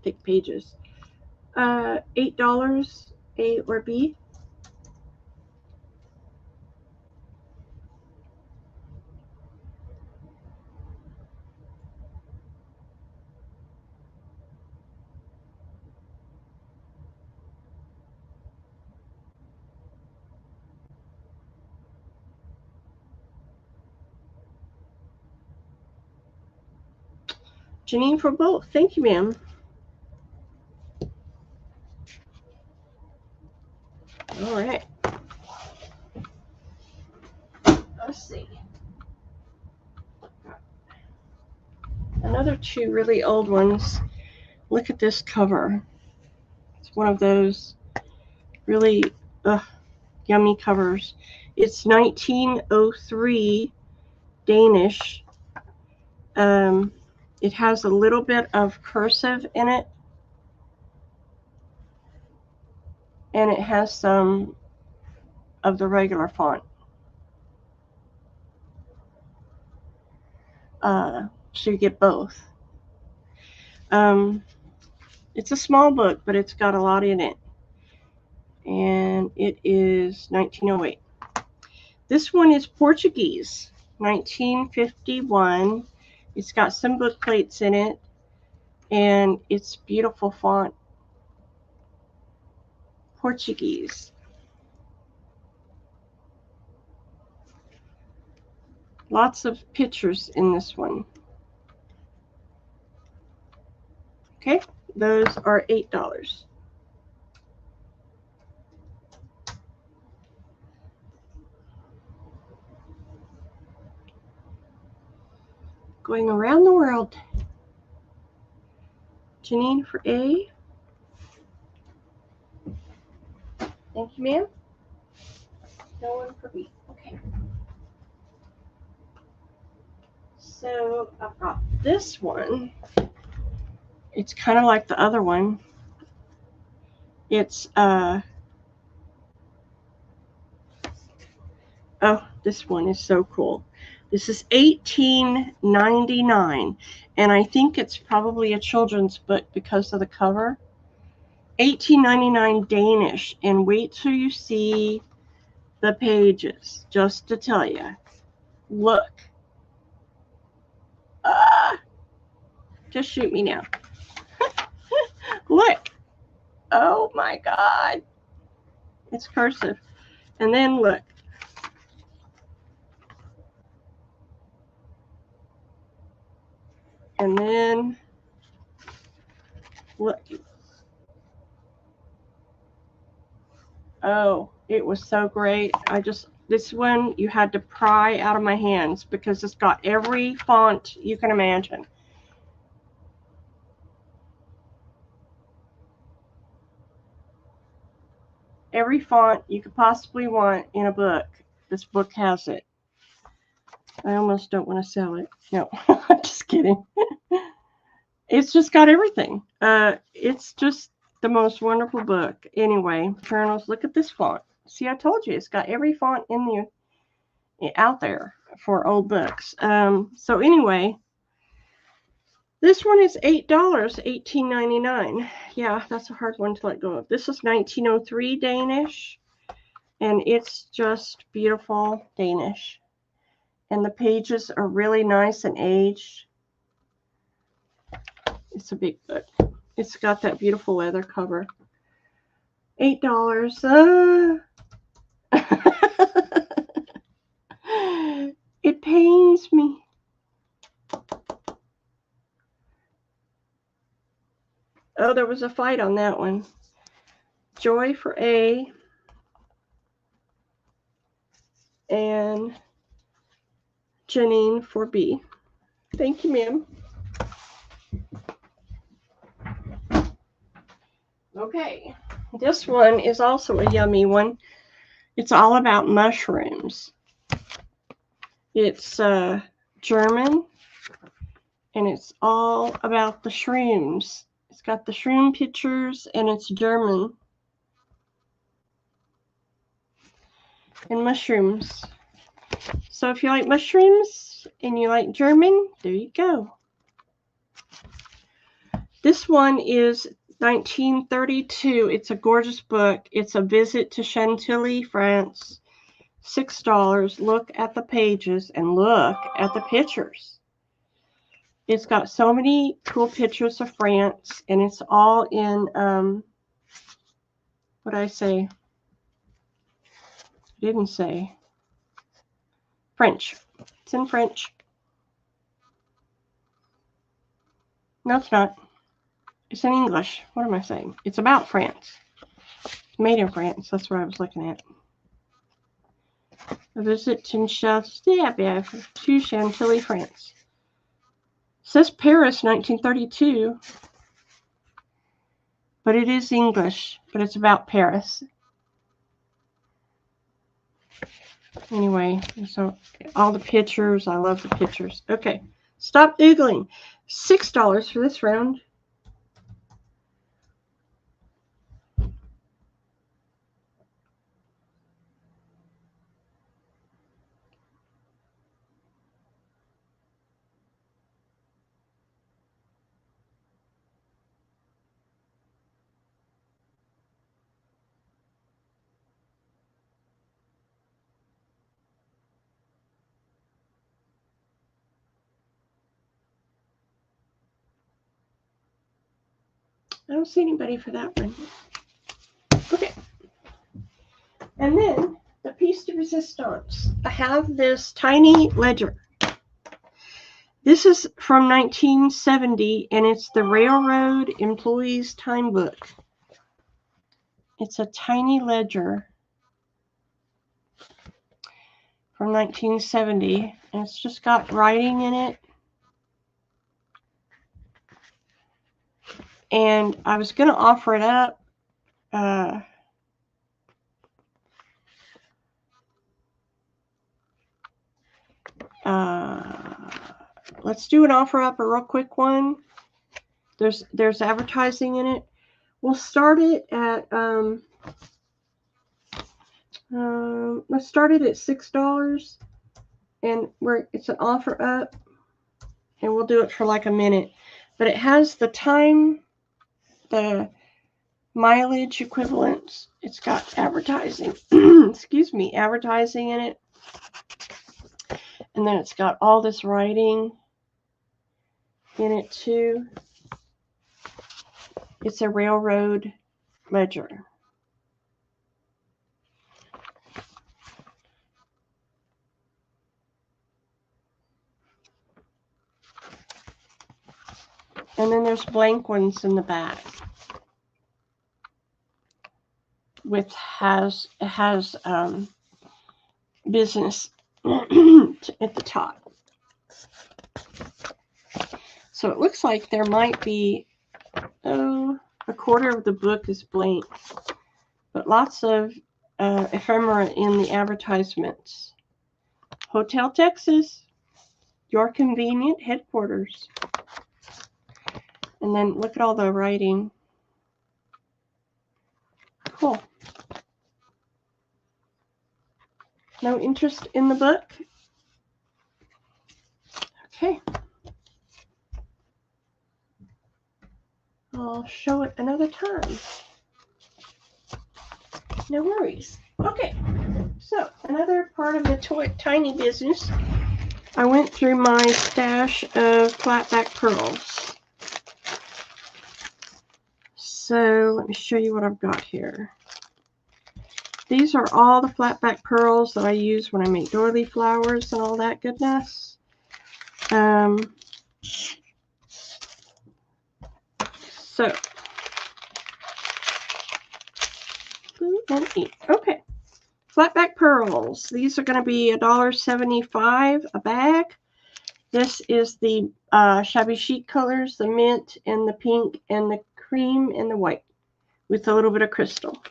thick pages. $8, A or B? Janine for both. Thank you, ma'am. All right. Let's see. Another two really old ones. Look at this cover. It's one of those really yummy covers. It's 1903 Danish. It has a little bit of cursive in it. And it has some of the regular font. So you get both. It's a small book, but it's got a lot in it. And it is 1908. This one is Portuguese, 1951. It's got some book plates in it, and it's beautiful font. Portuguese. Lots of pictures in this one. Okay, those are $8. Going around the world. Janine for A. Thank you, ma'am. No one for B. Okay. So I've got this one. It's kind of like the other one. It's oh, this one is so cool. This is 1899, and I think it's probably a children's book because of the cover. 1899 Danish, and wait till you see the pages, just to tell you. Look. Just shoot me now. Look. Oh my God. It's cursive. And then look. And then look. Oh, it was so great. This one you had to pry out of my hands because it's got every font you can imagine. Every font you could possibly want in a book. This book has it. I almost don't want to sell it. No, just kidding. It's just got everything. It's just the most wonderful book. Anyway, journals, look at this font. See, I told you, it's got every font in there, out there for old books. So anyway, This one is $8, $18.99. Yeah, that's a hard one to let go of. This is 1903 Danish, and it's just beautiful Danish. And the pages are really nice and aged. It's a big book. It's got that beautiful leather cover. $8. It pains me. Oh, there was a fight on that one. Joy for A and Janine for B. Thank you, ma'am. Okay, this one is also a yummy one. It's all about mushrooms. It's German, and it's all about the shrooms. It's got the shroom pictures, and it's German. And mushrooms. So if you like mushrooms and you like German, there you go. This one is 1932. It's a gorgeous book. It's A Visit to Chantilly, France. $6. Look at the pages and look at the pictures. It's got so many cool pictures of France, and it's all in, what I say? I didn't say. French. It's in French. No, it's not. It's in English. What am I saying? It's about France. It's made in France. That's what I was looking at. A Visit to Chantilly, France. It says Paris, 1932. But it is English. But it's about Paris. Anyway, so all the pictures. I love the pictures. Okay. Stop Googling. $6 for this round. I don't see anybody for that one. Okay. And then the piece de resistance. I have this tiny ledger. This is from 1970, and it's the Railroad Employees Time Book. It's a tiny ledger from 1970, and it's just got writing in it. And I was going to offer it up. Let's do an offer up, a real quick one. There's advertising in it. We'll start it at let's start it at $6, and it's an offer up, and we'll do it for like a minute. But it has the time, the mileage equivalents. It's got advertising. Excuse me, advertising in it. And then it's got all this writing in it too. It's a railroad ledger. And then there's blank ones in the back. It has business at the top. So it looks like there might be, a quarter of the book is blank, but lots of ephemera in the advertisements. Hotel Texas, your convenient headquarters. And then look at all the writing. Cool. No interest in the book? Okay. I'll show it another time. No worries. Okay, so another part of the tiny business. I went through my stash of flatback pearls. So let me show you what I've got here. These are all the flatback pearls that I use when I make doily flowers and all that goodness. So, okay. Flatback pearls. These are going to be $1.75 a bag. This is the shabby chic colors, the mint and the pink and the cream and the white with a little bit of crystal.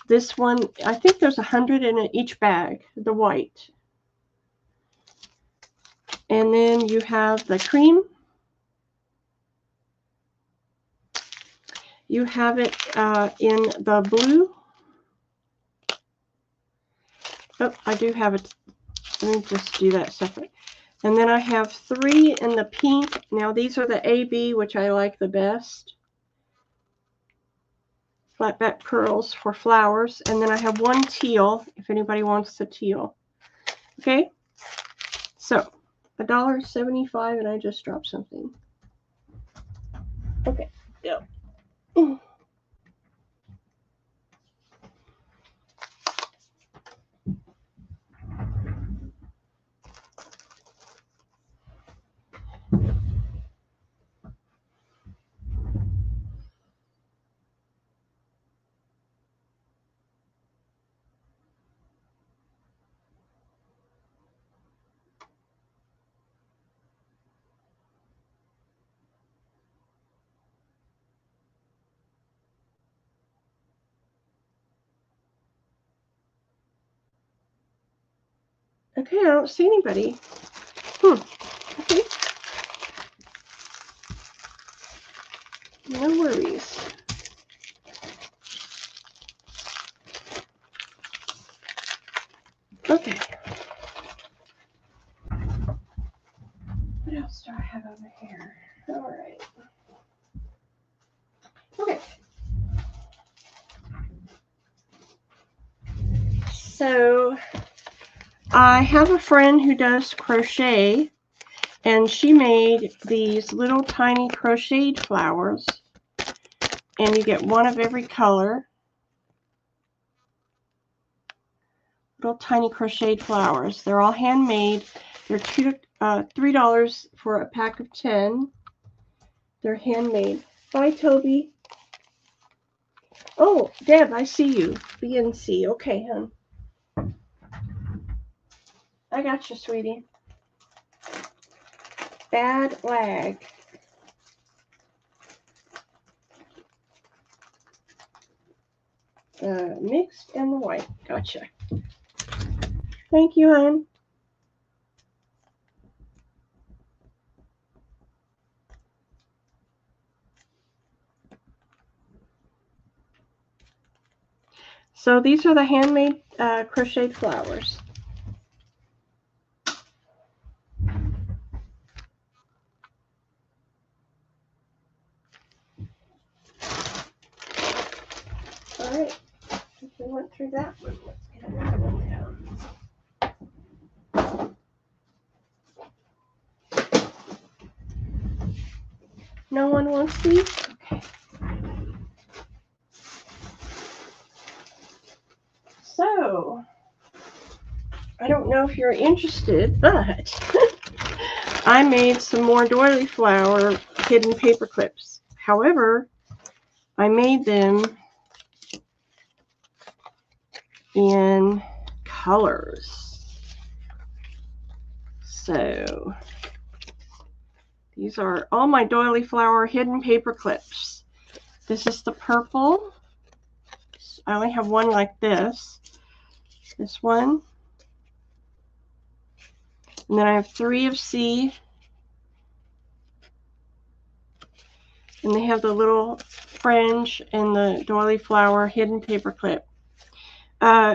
This one, I think there's 100 in each bag, the white. And then you have the cream. You have it in the blue. Oh, I do have it. Let me just do that separate. And then I have 3 in the pink. Now these are the AB, which I like the best. Flatback pearls for flowers. And then I have 1 teal, if anybody wants the teal. Okay? So, $1.75, and I just dropped something. Okay, go. Okay, I don't see anybody. Okay. No worries. Okay. What else do I have over here? All right. Okay. So I have a friend who does crochet, and she made these little tiny crocheted flowers, and you get 1 of every color. Little tiny crocheted flowers. They're all handmade. They're $3 for a pack of 10. They're handmade. Bye, Toby. Oh, Deb, I see you. BNC. Okay, hon. I got you, sweetie. Bad lag. Mixed and the white. Gotcha. Thank you, hon. So these are the handmade crocheted flowers. All right. If we went through that one, let's get another one down. No one wants these? Okay. So, I don't know if you're interested, but I made some more doily flower hidden paper clips. However, I made them in colors. So, these are all my doily flower hidden paper clips. This is the purple. I only have 1 like this. This one. And then I have 3 of C. And they have the little fringe and the doily flower hidden paper clip.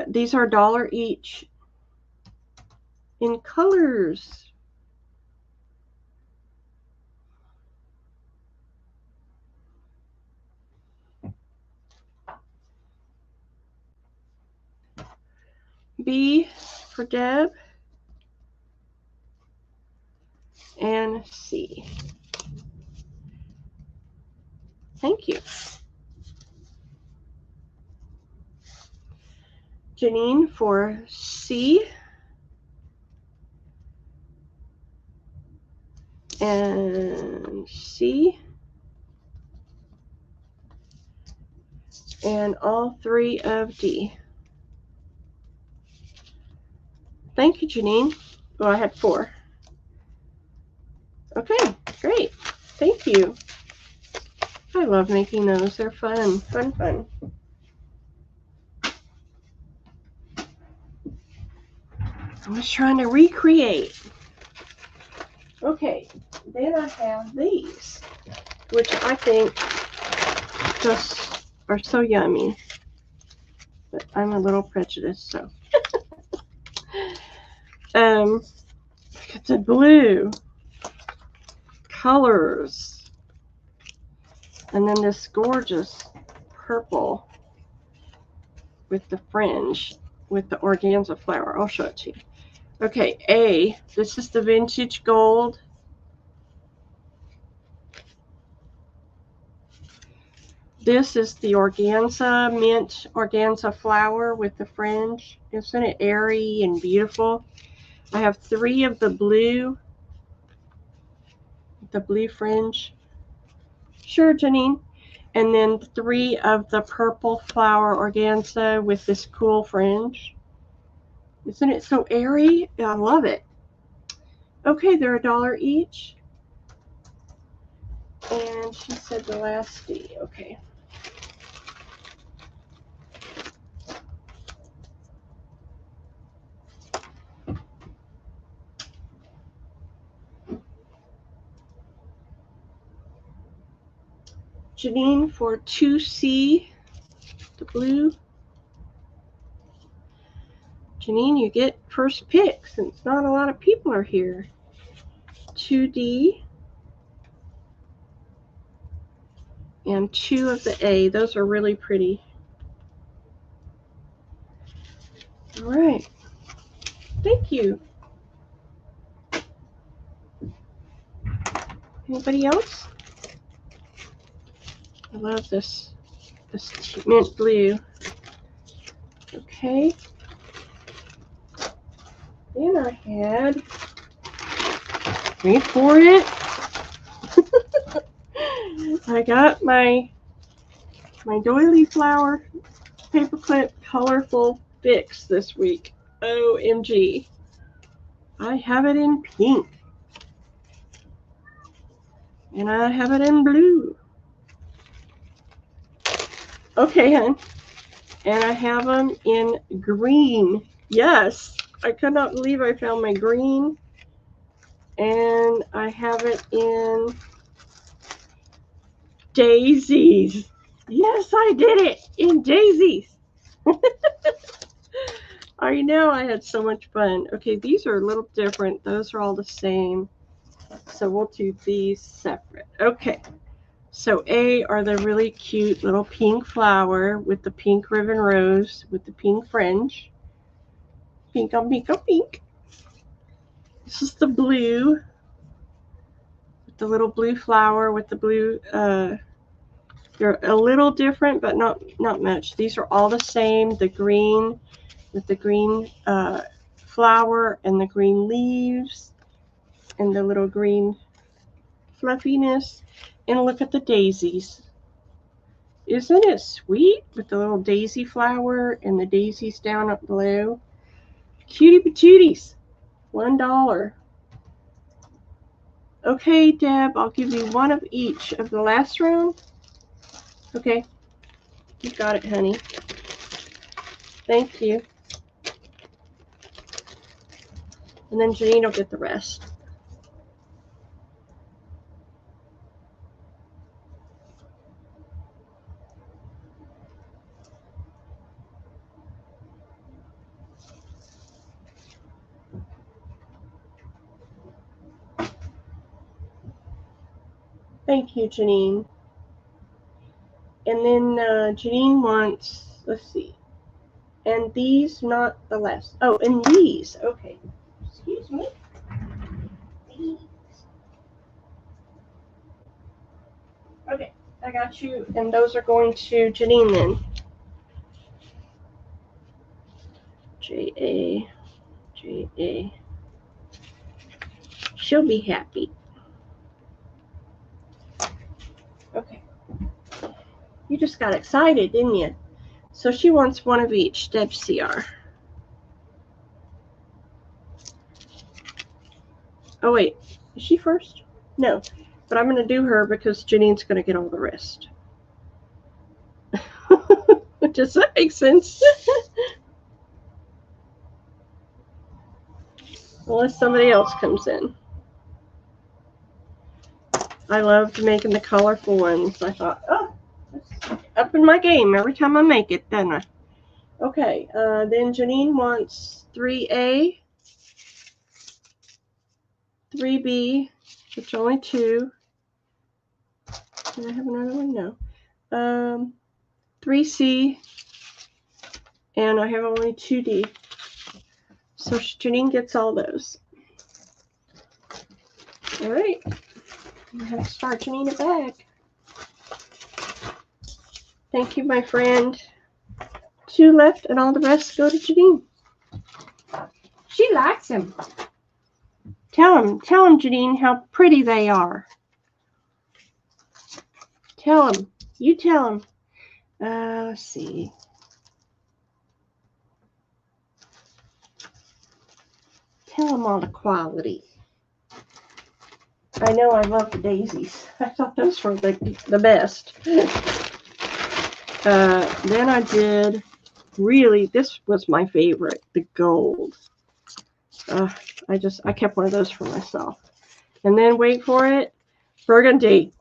These are $1 each in colors. B for Deb, and C. Thank you. Janine for C, and C, and all three of D. Thank you, Janine. Well, I had 4. Okay, great. Thank you. I love making those. They're fun, fun, fun. I'm just trying to recreate. Okay, then I have these, which I think just are so yummy. But I'm a little prejudiced, so. It's a blue colors, and then this gorgeous purple with the fringe with the organza flower. I'll show it to you. Okay, A, this is the vintage gold. This is the organza, mint organza flower with the fringe. Isn't it airy and beautiful? I have 3 of the blue fringe. Sure, Janine. And then 3 of the purple flower organza with this cool fringe. Isn't it so airy? I love it. Okay, they're $1 each. And she said the last D. Okay. Janine for 2C, the blue. Janine, you get first pick since not a lot of people are here. 2D. And 2 of the A. Those are really pretty. All right. Thank you. Anybody else? I love this mint blue. Okay. Then I had, wait for it. I got my doily flower paperclip colorful fix this week. OMG. I have it in pink. And I have it in blue. Okay, hon. And I have them in green. Yes. I could not believe I found my green. And I have it in daisies. Yes, I did it in daisies. I know, I had so much fun. Okay, these are a little different. Those are all the same. So we'll do these separate. Okay. So A are the really cute little pink flower with the pink ribbon rose with the pink fringe. Pink on pink on pink. This is the blue. With the little blue flower with the blue, they're a little different, but not much. These are all the same. The green with the green flower and the green leaves and the little green fluffiness. And look at the daisies. Isn't it sweet with the little daisy flower and the daisies down up below? Cutie patooties. $1. Okay, Deb, I'll give you 1 of each of the last round. Okay. You got it, honey. Thank you. And then Janine will get the rest. Thank you, Janine. And then Janine wants, let's see, And these, not the last. Oh, and these. Okay. Excuse me. These. Okay, I got you. And those are going to Janine then. J-A. J-A. She'll be happy. Okay. You just got excited, didn't you? So she wants one of each. Deb CR. Oh, wait. Is she first? No. But I'm going to do her because Janine's going to get all the rest. Does that make sense? Unless somebody else comes in. I loved making the colorful ones. I thought, oh, that's up in my game every time I make it, doesn't I? Okay, then Janine wants 3A, 3B, which are only 2. Do I have another one? No. 3C, and I have only 2D. So Janine gets all those. All right. I have to start Janine a bag. Thank you, my friend. 2 left, and all the rest go to Janine. She likes them. Tell them, Janine, how pretty they are. Tell them. You tell them. Let's see. Tell them all the quality. I know I love the daisies. I thought those were the best. Then I did, really, this was my favorite, the gold. I kept one of those for myself. And then, wait for it, burgundy.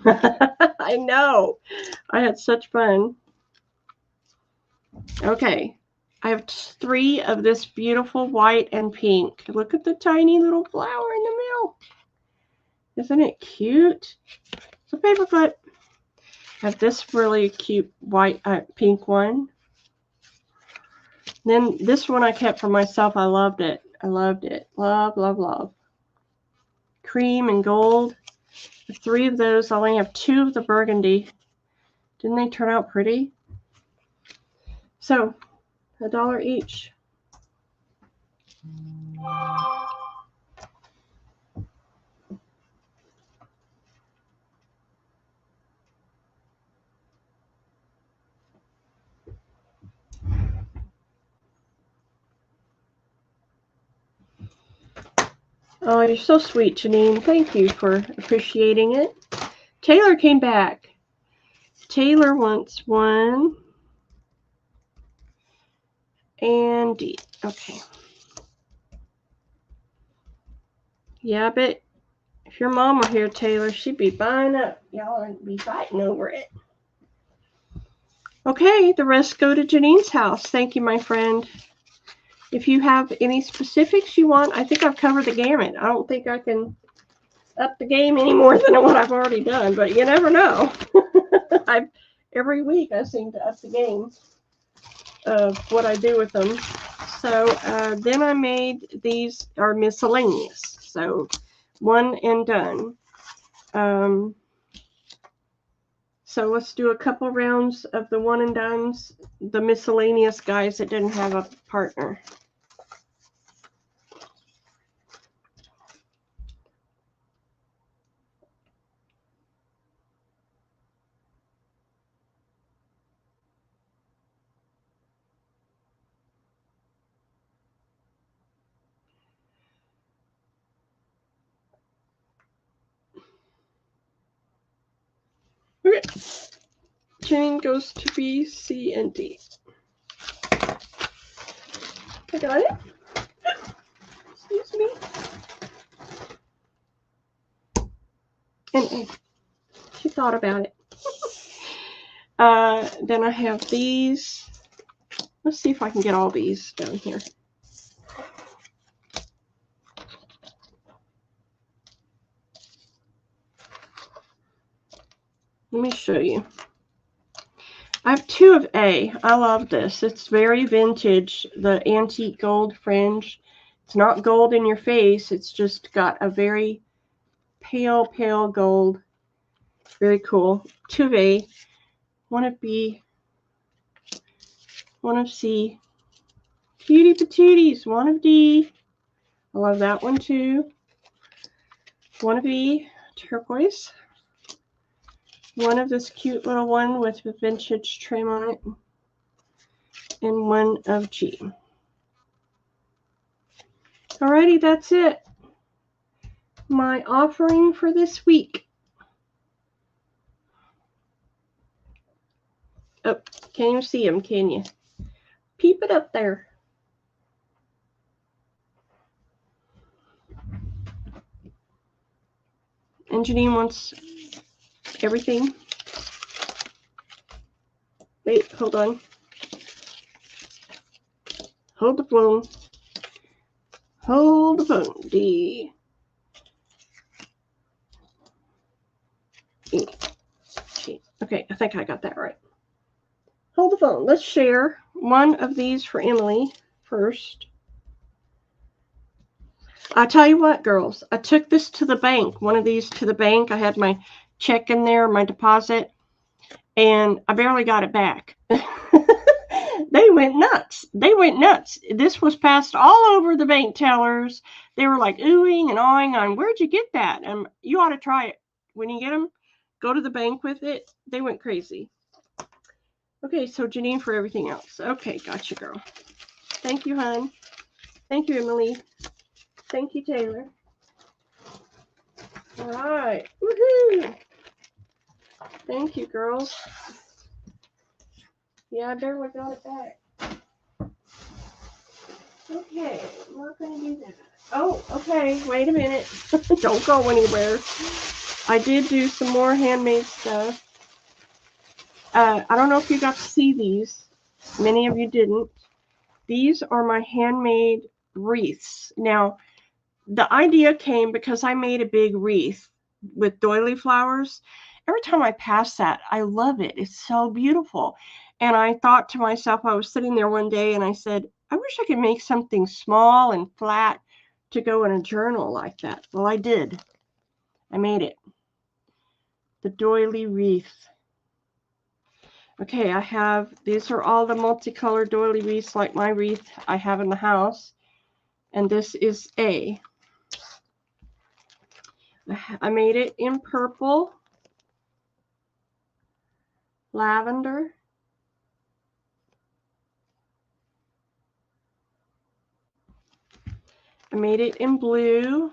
I know. I had such fun. Okay. I have 3 of this beautiful white and pink. Look at the tiny little flower in the middle. Isn't it cute? It's a paperclip. I have this really cute white, pink one. Then this one I kept for myself. I loved it. I loved it. Love, love, love. Cream and gold. 3 of those. I only have 2 of the burgundy. Didn't they turn out pretty? So, $1 each. Oh, you're so sweet, Janine. Thank you for appreciating it. Taylor came back. Taylor wants 1 and D. Okay. Yeah, I bet if your mom were here, Taylor, she'd be buying up. Y'all would be fighting over it. Okay, the rest go to Janine's house. Thank you, my friend. If you have any specifics you want, I think I've covered the gamut. I don't think I can up the game any more than what I've already done, but you never know. Every week I seem to up the game of what I do with them. So then I made these are miscellaneous. So 1 and done. So let's do a couple rounds of the 1 and dones, the miscellaneous guys that didn't have a partner. Okay. Chain goes to B, C, and D. I got it. Excuse me. And she thought about it. Then I have these. Let's see if I can get all these down here. Let me show you. I have 2 of A. I love this. It's very vintage, the antique gold fringe. It's not gold in your face. It's just got a very pale, pale gold. Very cool. 2 of A. 1 of B. 1 of C. Cutie patooties. 1 of D. I love that one too. 1 of E. Turquoise. 1 of this cute little one with the vintage trim on it. And 1 of G. Alrighty, that's it. My offering for this week. Oh, can you see them, can you? Peep it up there. And Janine wants everything. Wait, hold on. Hold the phone. Hold the phone. D. E. G. Okay, I think I got that right. Hold the phone. Let's share 1 of these for Emily first. I tell you what, girls, I took this to the bank, 1 of these to the bank. I had my check in there, my deposit, and I barely got it back. They went nuts. They went nuts. This was passed all over the bank tellers. They were like oohing and awing on, where'd you get that? And you ought to try it. When you get them, go to the bank with it. They went crazy. Okay, so Janine for everything else. Okay, gotcha, girl. Thank you, hon. Thank you, Emily. Thank you, Taylor. All right. Woohoo! Thank you, girls. Yeah, I barely got it back. Okay, I'm not going to do that. Oh, okay, wait a minute. Don't go anywhere. I did do some more handmade stuff. I don't know if you got to see these. Many of you didn't. These are my handmade wreaths. Now, the idea came because I made a big wreath with doily flowers. Every time I pass that, I love it. It's so beautiful. And I thought to myself, I was sitting there one day and I said, I wish I could make something small and flat to go in a journal like that. Well, I did. I made it. The doily wreath. Okay, I have, these are all the multicolored doily wreaths like my wreath I have in the house. And this is A. I made it in purple, lavender, I made it in blue,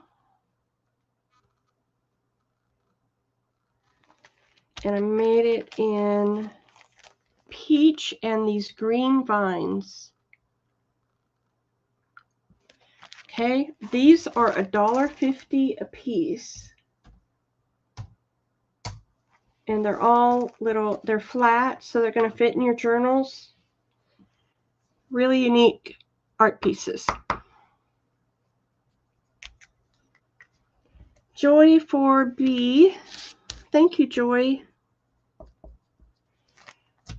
and I made it in peach and these green vines. Okay, these are $1.50 a piece. And they're all little, they're flat, so they're going to fit in your journals. Really unique art pieces. Joy for B. Thank you, Joy.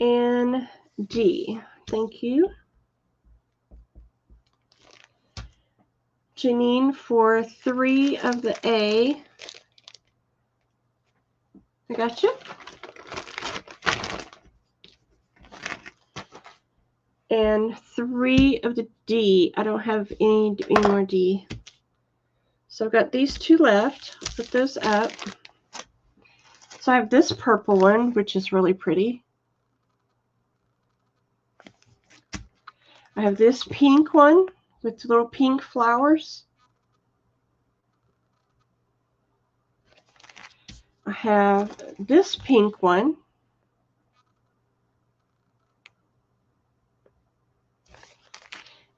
And D. Thank you. Janine for 3 of the A. I got you. And 3 of the D. I don't have any more D. So I've got these 2 left. I'll put those up. So I have this purple one, which is really pretty. I have this pink one with little pink flowers. I have this pink one.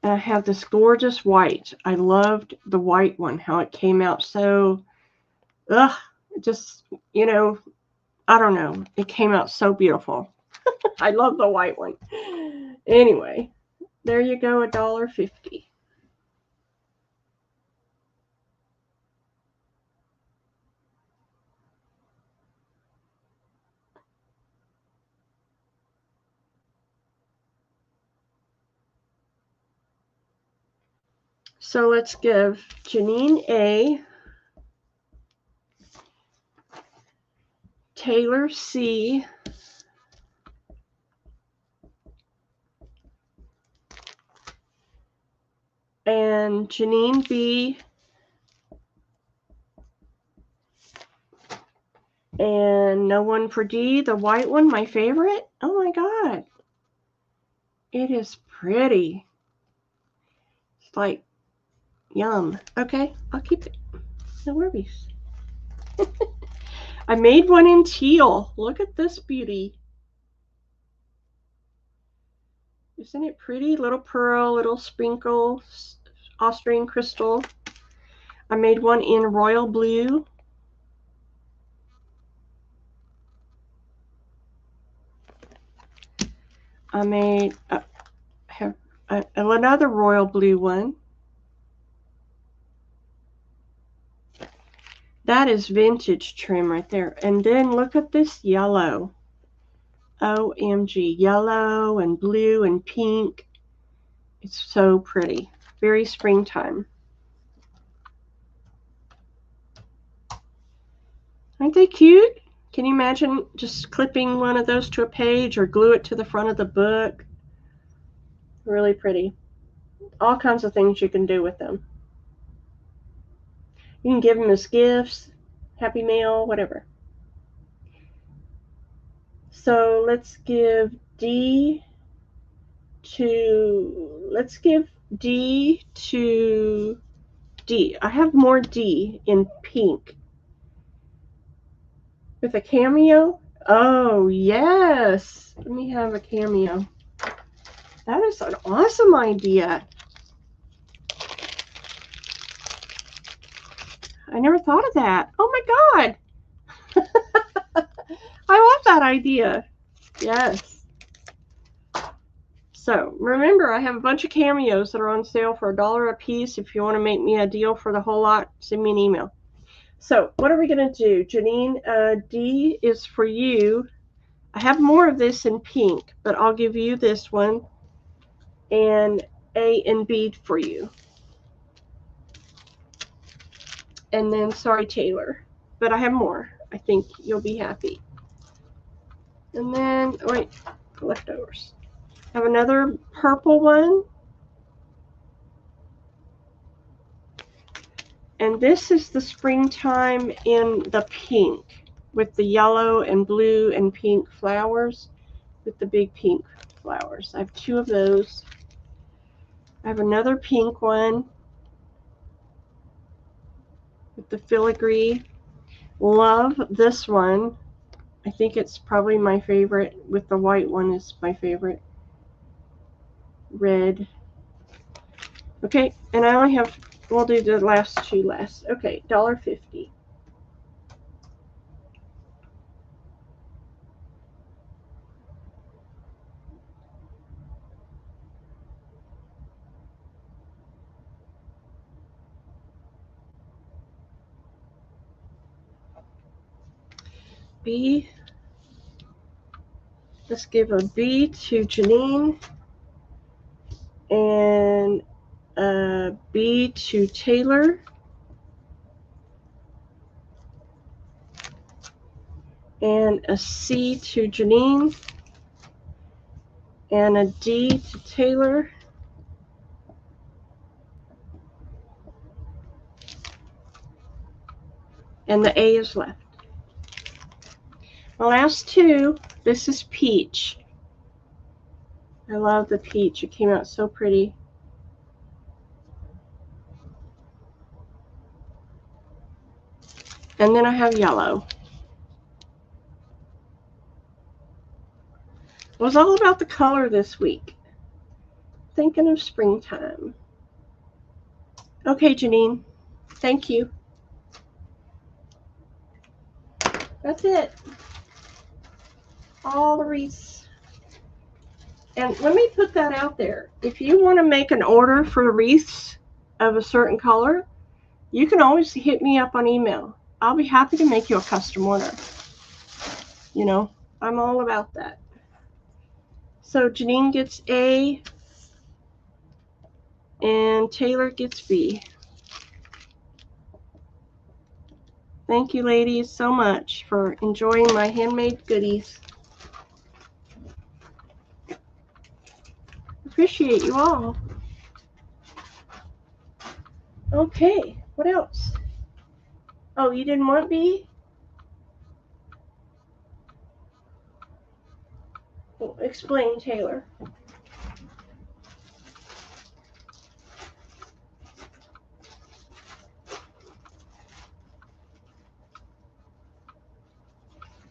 And I have this gorgeous white. I loved the white one, how it came out so, just, you know, I don't know. It came out so beautiful. I love the white one. Anyway, there you go, $1.50. So let's give Janine A, Taylor C, and Janine B, and no one for D, the white one, my favorite. Oh my God. It is pretty. It's like, yum. Okay, I'll keep it. No worries. I made one in teal. Look at this beauty. Isn't it pretty? Little pearl, little sprinkle, Austrian crystal. I made one in royal blue. I made another royal blue one. That is vintage trim right there. And then look at this yellow. OMG. Yellow and blue and pink. It's so pretty. Very springtime. Aren't they cute? Can you imagine just clipping one of those to a page or glue it to the front of the book? Really pretty. All kinds of things you can do with them. You can give them as gifts, Happy Mail, whatever. So let's give D to D. I have more D in pink. With a cameo? Oh, yes. Let me have a cameo. That is an awesome idea. I never thought of that. Oh my God. I love that idea. Yes. So remember, I have a bunch of cameos that are on sale for $1 a piece. If you want to make me a deal for the whole lot, send me an email. So what are we going to do? Janine, D is for you. I have more of this in pink, but I'll give you this one. And A and B for you. And then, sorry, Taylor, but I have more. I think you'll be happy. And then, wait, leftovers. I have another purple one. And this is the springtime in the pink with the yellow and blue and pink flowers with the big pink flowers. I have two of those. I have another pink one with the filigree. Love this one. I think it's probably my favorite. With the white one is my favorite. Red. Okay, and I only have, we'll do the last two last. Okay, $1.50. B. Let's give a B to Janine. And a B to Taylor. And a C to Janine. And a D to Taylor. And the A is left. The last two, this is peach. I love the peach. It came out so pretty. And then I have yellow. It was all about the color this week. Thinking of springtime. Okay, Janine. Thank you. That's it. All the wreaths. And let me put that out there. If you want to make an order for wreaths of a certain color, you can always hit me up on email. I'll be happy to make you a custom order. You know, I'm all about that. So Janine gets A. And Taylor gets B. Thank you, ladies, so much for enjoying my handmade goodies. Appreciate you all. Okay, what else? Oh, you didn't want B? Well, explain, Taylor.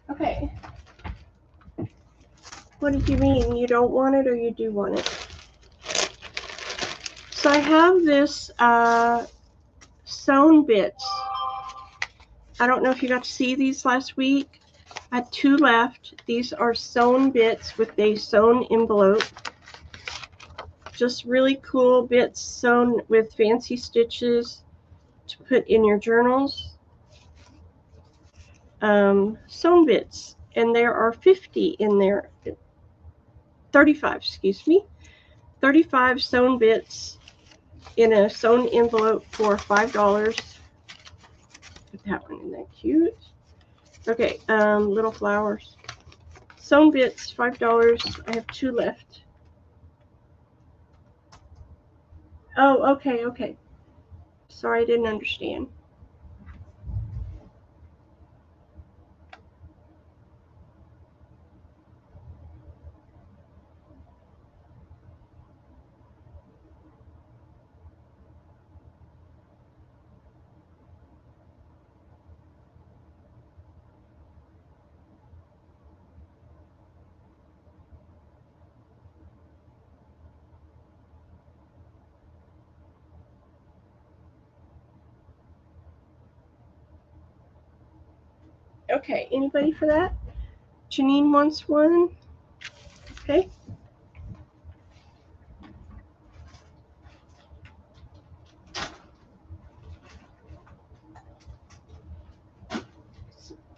Okay. What did you mean? You don't want it or you do want it? So I have this sewn bits. I don't know if you got to see these last week. I have 2 left. These are sewn bits with a sewn envelope. Just really cool bits sewn with fancy stitches to put in your journals. Sewn bits, and there are 50 in there. 35, excuse me. 35 sewn bits in a sewn envelope for $5. Put that one in there, cute. Okay, little flowers. Sewn bits, $5. I have 2 left. Oh, okay, okay. Sorry, I didn't understand. Okay, anybody for that? Janine wants one. Okay.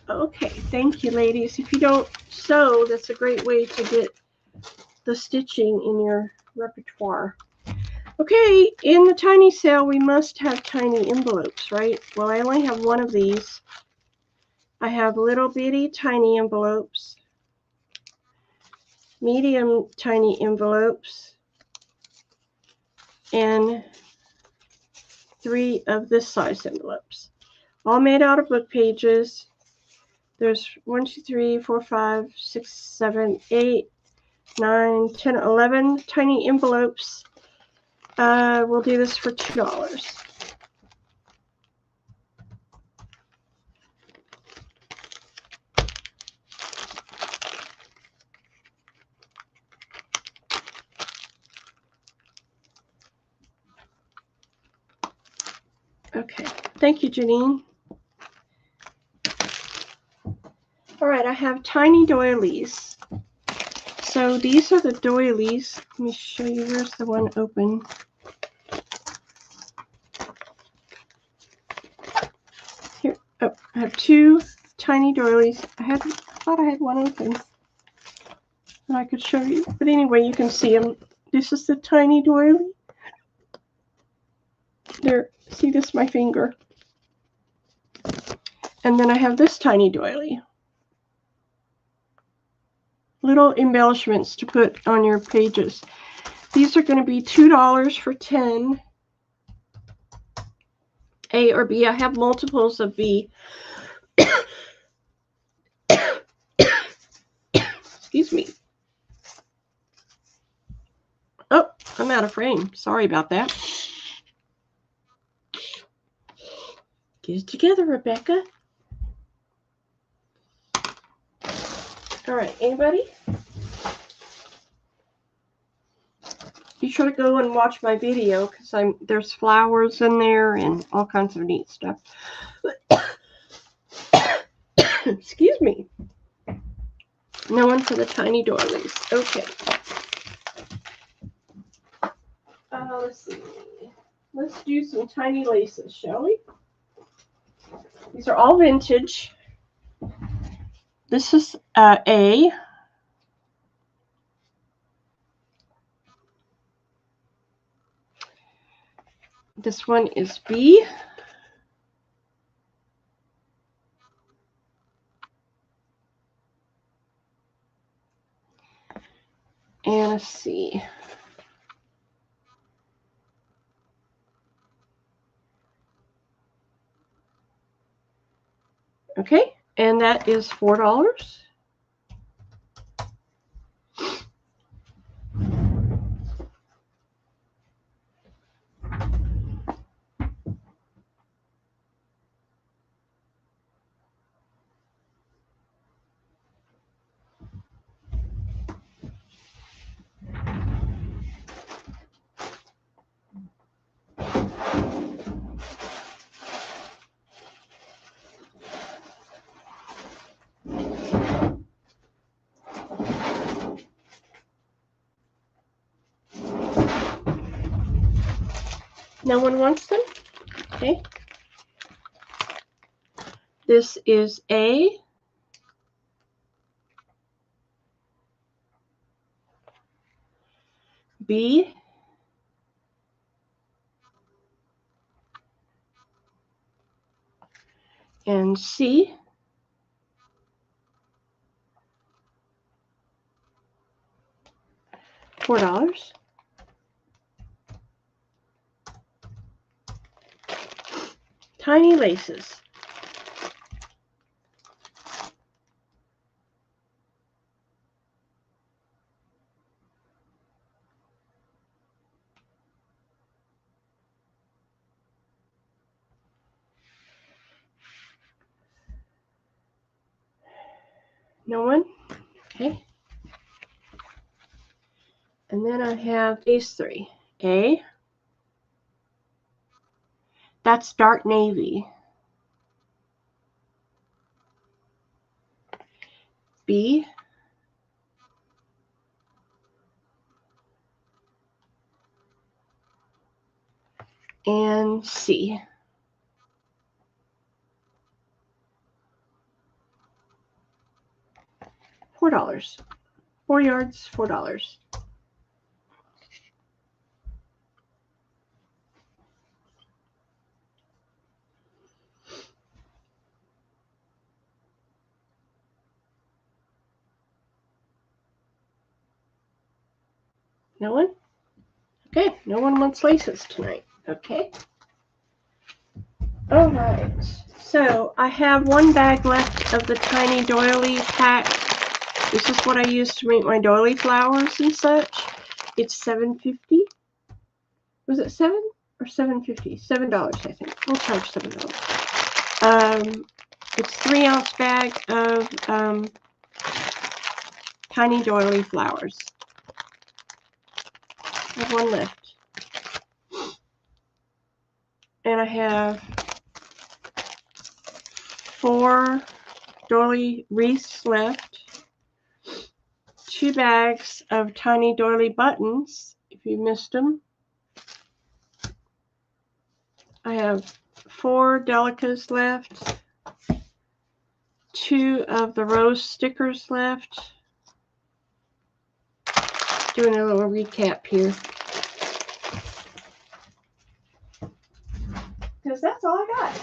Okay, thank you, ladies. If you don't sew, that's a great way to get the stitching in your repertoire. Okay, in the tiny sale, we must have tiny envelopes, right? Well, I only have one of these. I have little bitty tiny envelopes, medium tiny envelopes, and 3 of this size envelopes. All made out of book pages. There's 1, 2, 3, 4, 5, 6, 7, 8, 9, 10, 11 tiny envelopes. We'll do this for $2. Okay, thank you, Janine. All right, I have tiny doilies. So these are the doilies. Let me show you. Where's the one open? Here. Oh, I have 2 tiny doilies. I thought I had one open that I could show you. But anyway, you can see them. This is the tiny doily. There. See, this is my finger. And then I have this tiny doily. Little embellishments to put on your pages. These are going to be $2 for 10. A or B. I have multiples of B. Excuse me. Oh, I'm out of frame. Sorry about that. Get it together, Rebecca. All right, anybody? Be sure to go and watch my video because there's flowers in there and all kinds of neat stuff. Excuse me. No one for the tiny doilies. Okay. Let's see. Let's do some tiny laces, shall we? These are all vintage. This is A. This one is B. And a C. Okay, and that is $4. No one wants them? Okay. This is A. B. And C. $4. Tiny laces. No one? Okay. And then I have these three. A. That's dark navy. B. And C. $4. 4 yards, $4. No one? Okay, no one wants laces tonight. Okay. All right. So I have one bag left of the tiny doily pack. This is what I use to make my doily flowers and such. It's $7.50. Was it $7 or $7.50? $7, I think. We'll charge $7. It's 3-ounce bag of tiny doily flowers. I have one left. And I have 4 doily wreaths left. 2 bags of tiny doily buttons, if you missed them. I have 4 delicas left. 2 of the rose stickers left. Doing a little recap here. Because that's all I got.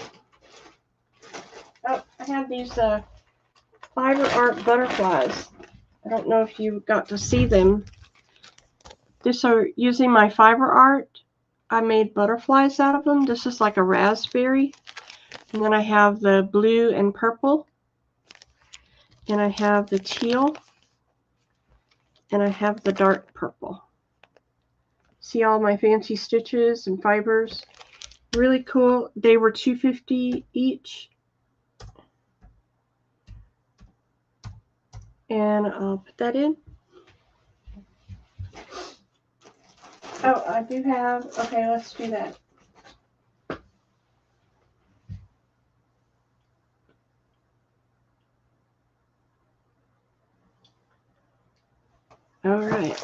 Oh, I have these fiber art butterflies. I don't know if you got to see them. These are using my fiber art. I made butterflies out of them. This is like a raspberry. And then I have the blue and purple. And I have the teal. And I have the dark purple. See all my fancy stitches and fibers? Really cool. They were $2.50 each. And I'll put that in. Oh, I do have, okay, let's do that. All right.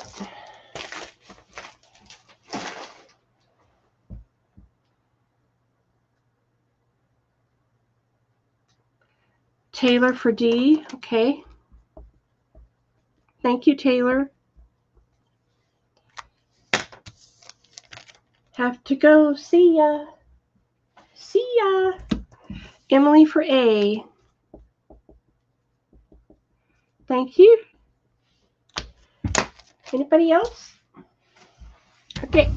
Taylor for D, okay. Thank you, Taylor. Have to go. See ya. See ya. Emily for A. Thank you. Anybody else? Okay.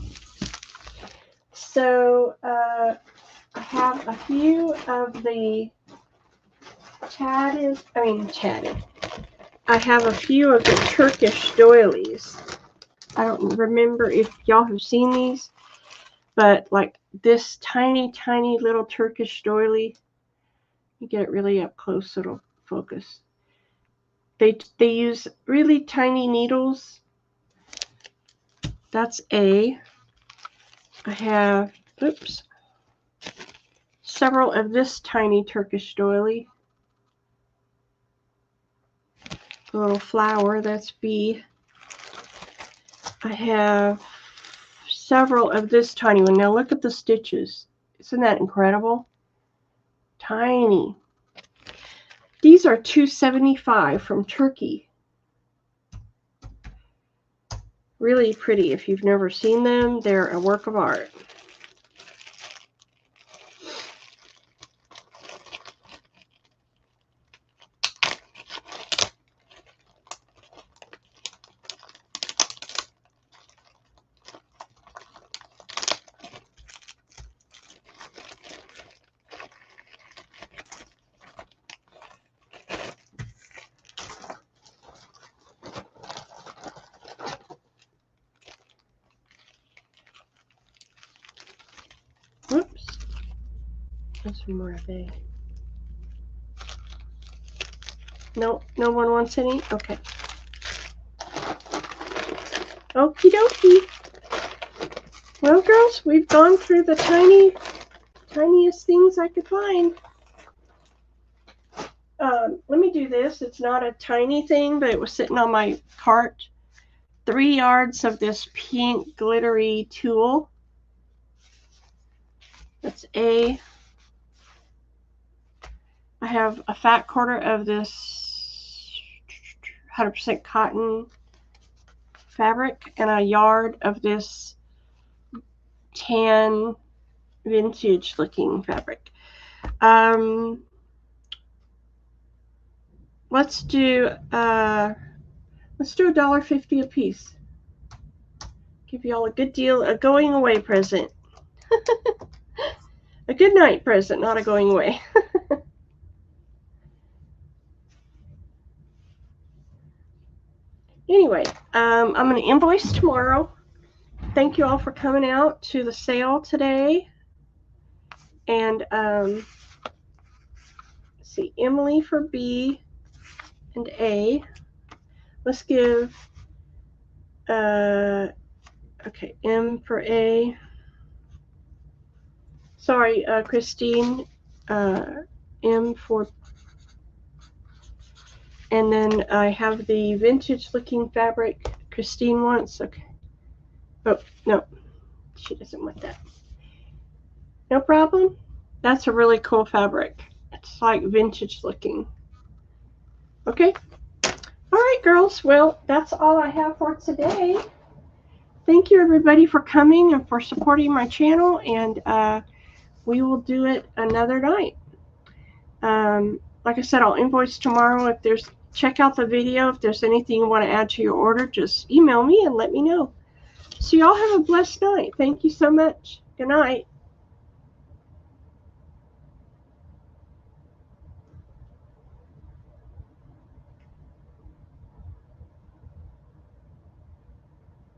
So I have a few of the chatted. I have a few of the Turkish doilies. I don't remember if y'all have seen these, but like this tiny, tiny little Turkish doily. You get it really up close so it'll focus. They use really tiny needles. That's A. I have, oops, several of this tiny Turkish doily. A little flower, that's B. I have several of this tiny one. Now look at the stitches. Isn't that incredible? Tiny. These are $2.75 from Turkey. Really pretty. If you've never seen them, they're a work of art. Oops. That's more of A. No, no one wants any? Okay. Okie dokie. Well, girls, we've gone through the tiniest things I could find. Let me do this. It's not a tiny thing, but it was sitting on my cart. 3 yards of this pink glittery tulle. That's A. I have a fat quarter of this 100% cotton fabric and a yard of this tan vintage looking fabric. Let's do $1.50 a piece. Give you all a good deal, a going away present. A good night present, not a going away. Anyway, I'm going to invoice tomorrow. Thank you all for coming out to the sale today. And let's see, Emily for B and A. Let's give, okay, M for A. Sorry, Christine, M for, and then I have the vintage looking fabric Christine wants. Okay. Oh, no, she doesn't want that. No problem. That's a really cool fabric. It's like vintage looking. Okay. All right, girls. Well, that's all I have for today. Thank you, everybody, for coming and for supporting my channel. And we will do it another night. Like I said, I'll invoice tomorrow. Check out the video. If there's anything you want to add to your order, just email me and let me know. So y'all have a blessed night. Thank you so much. Good night.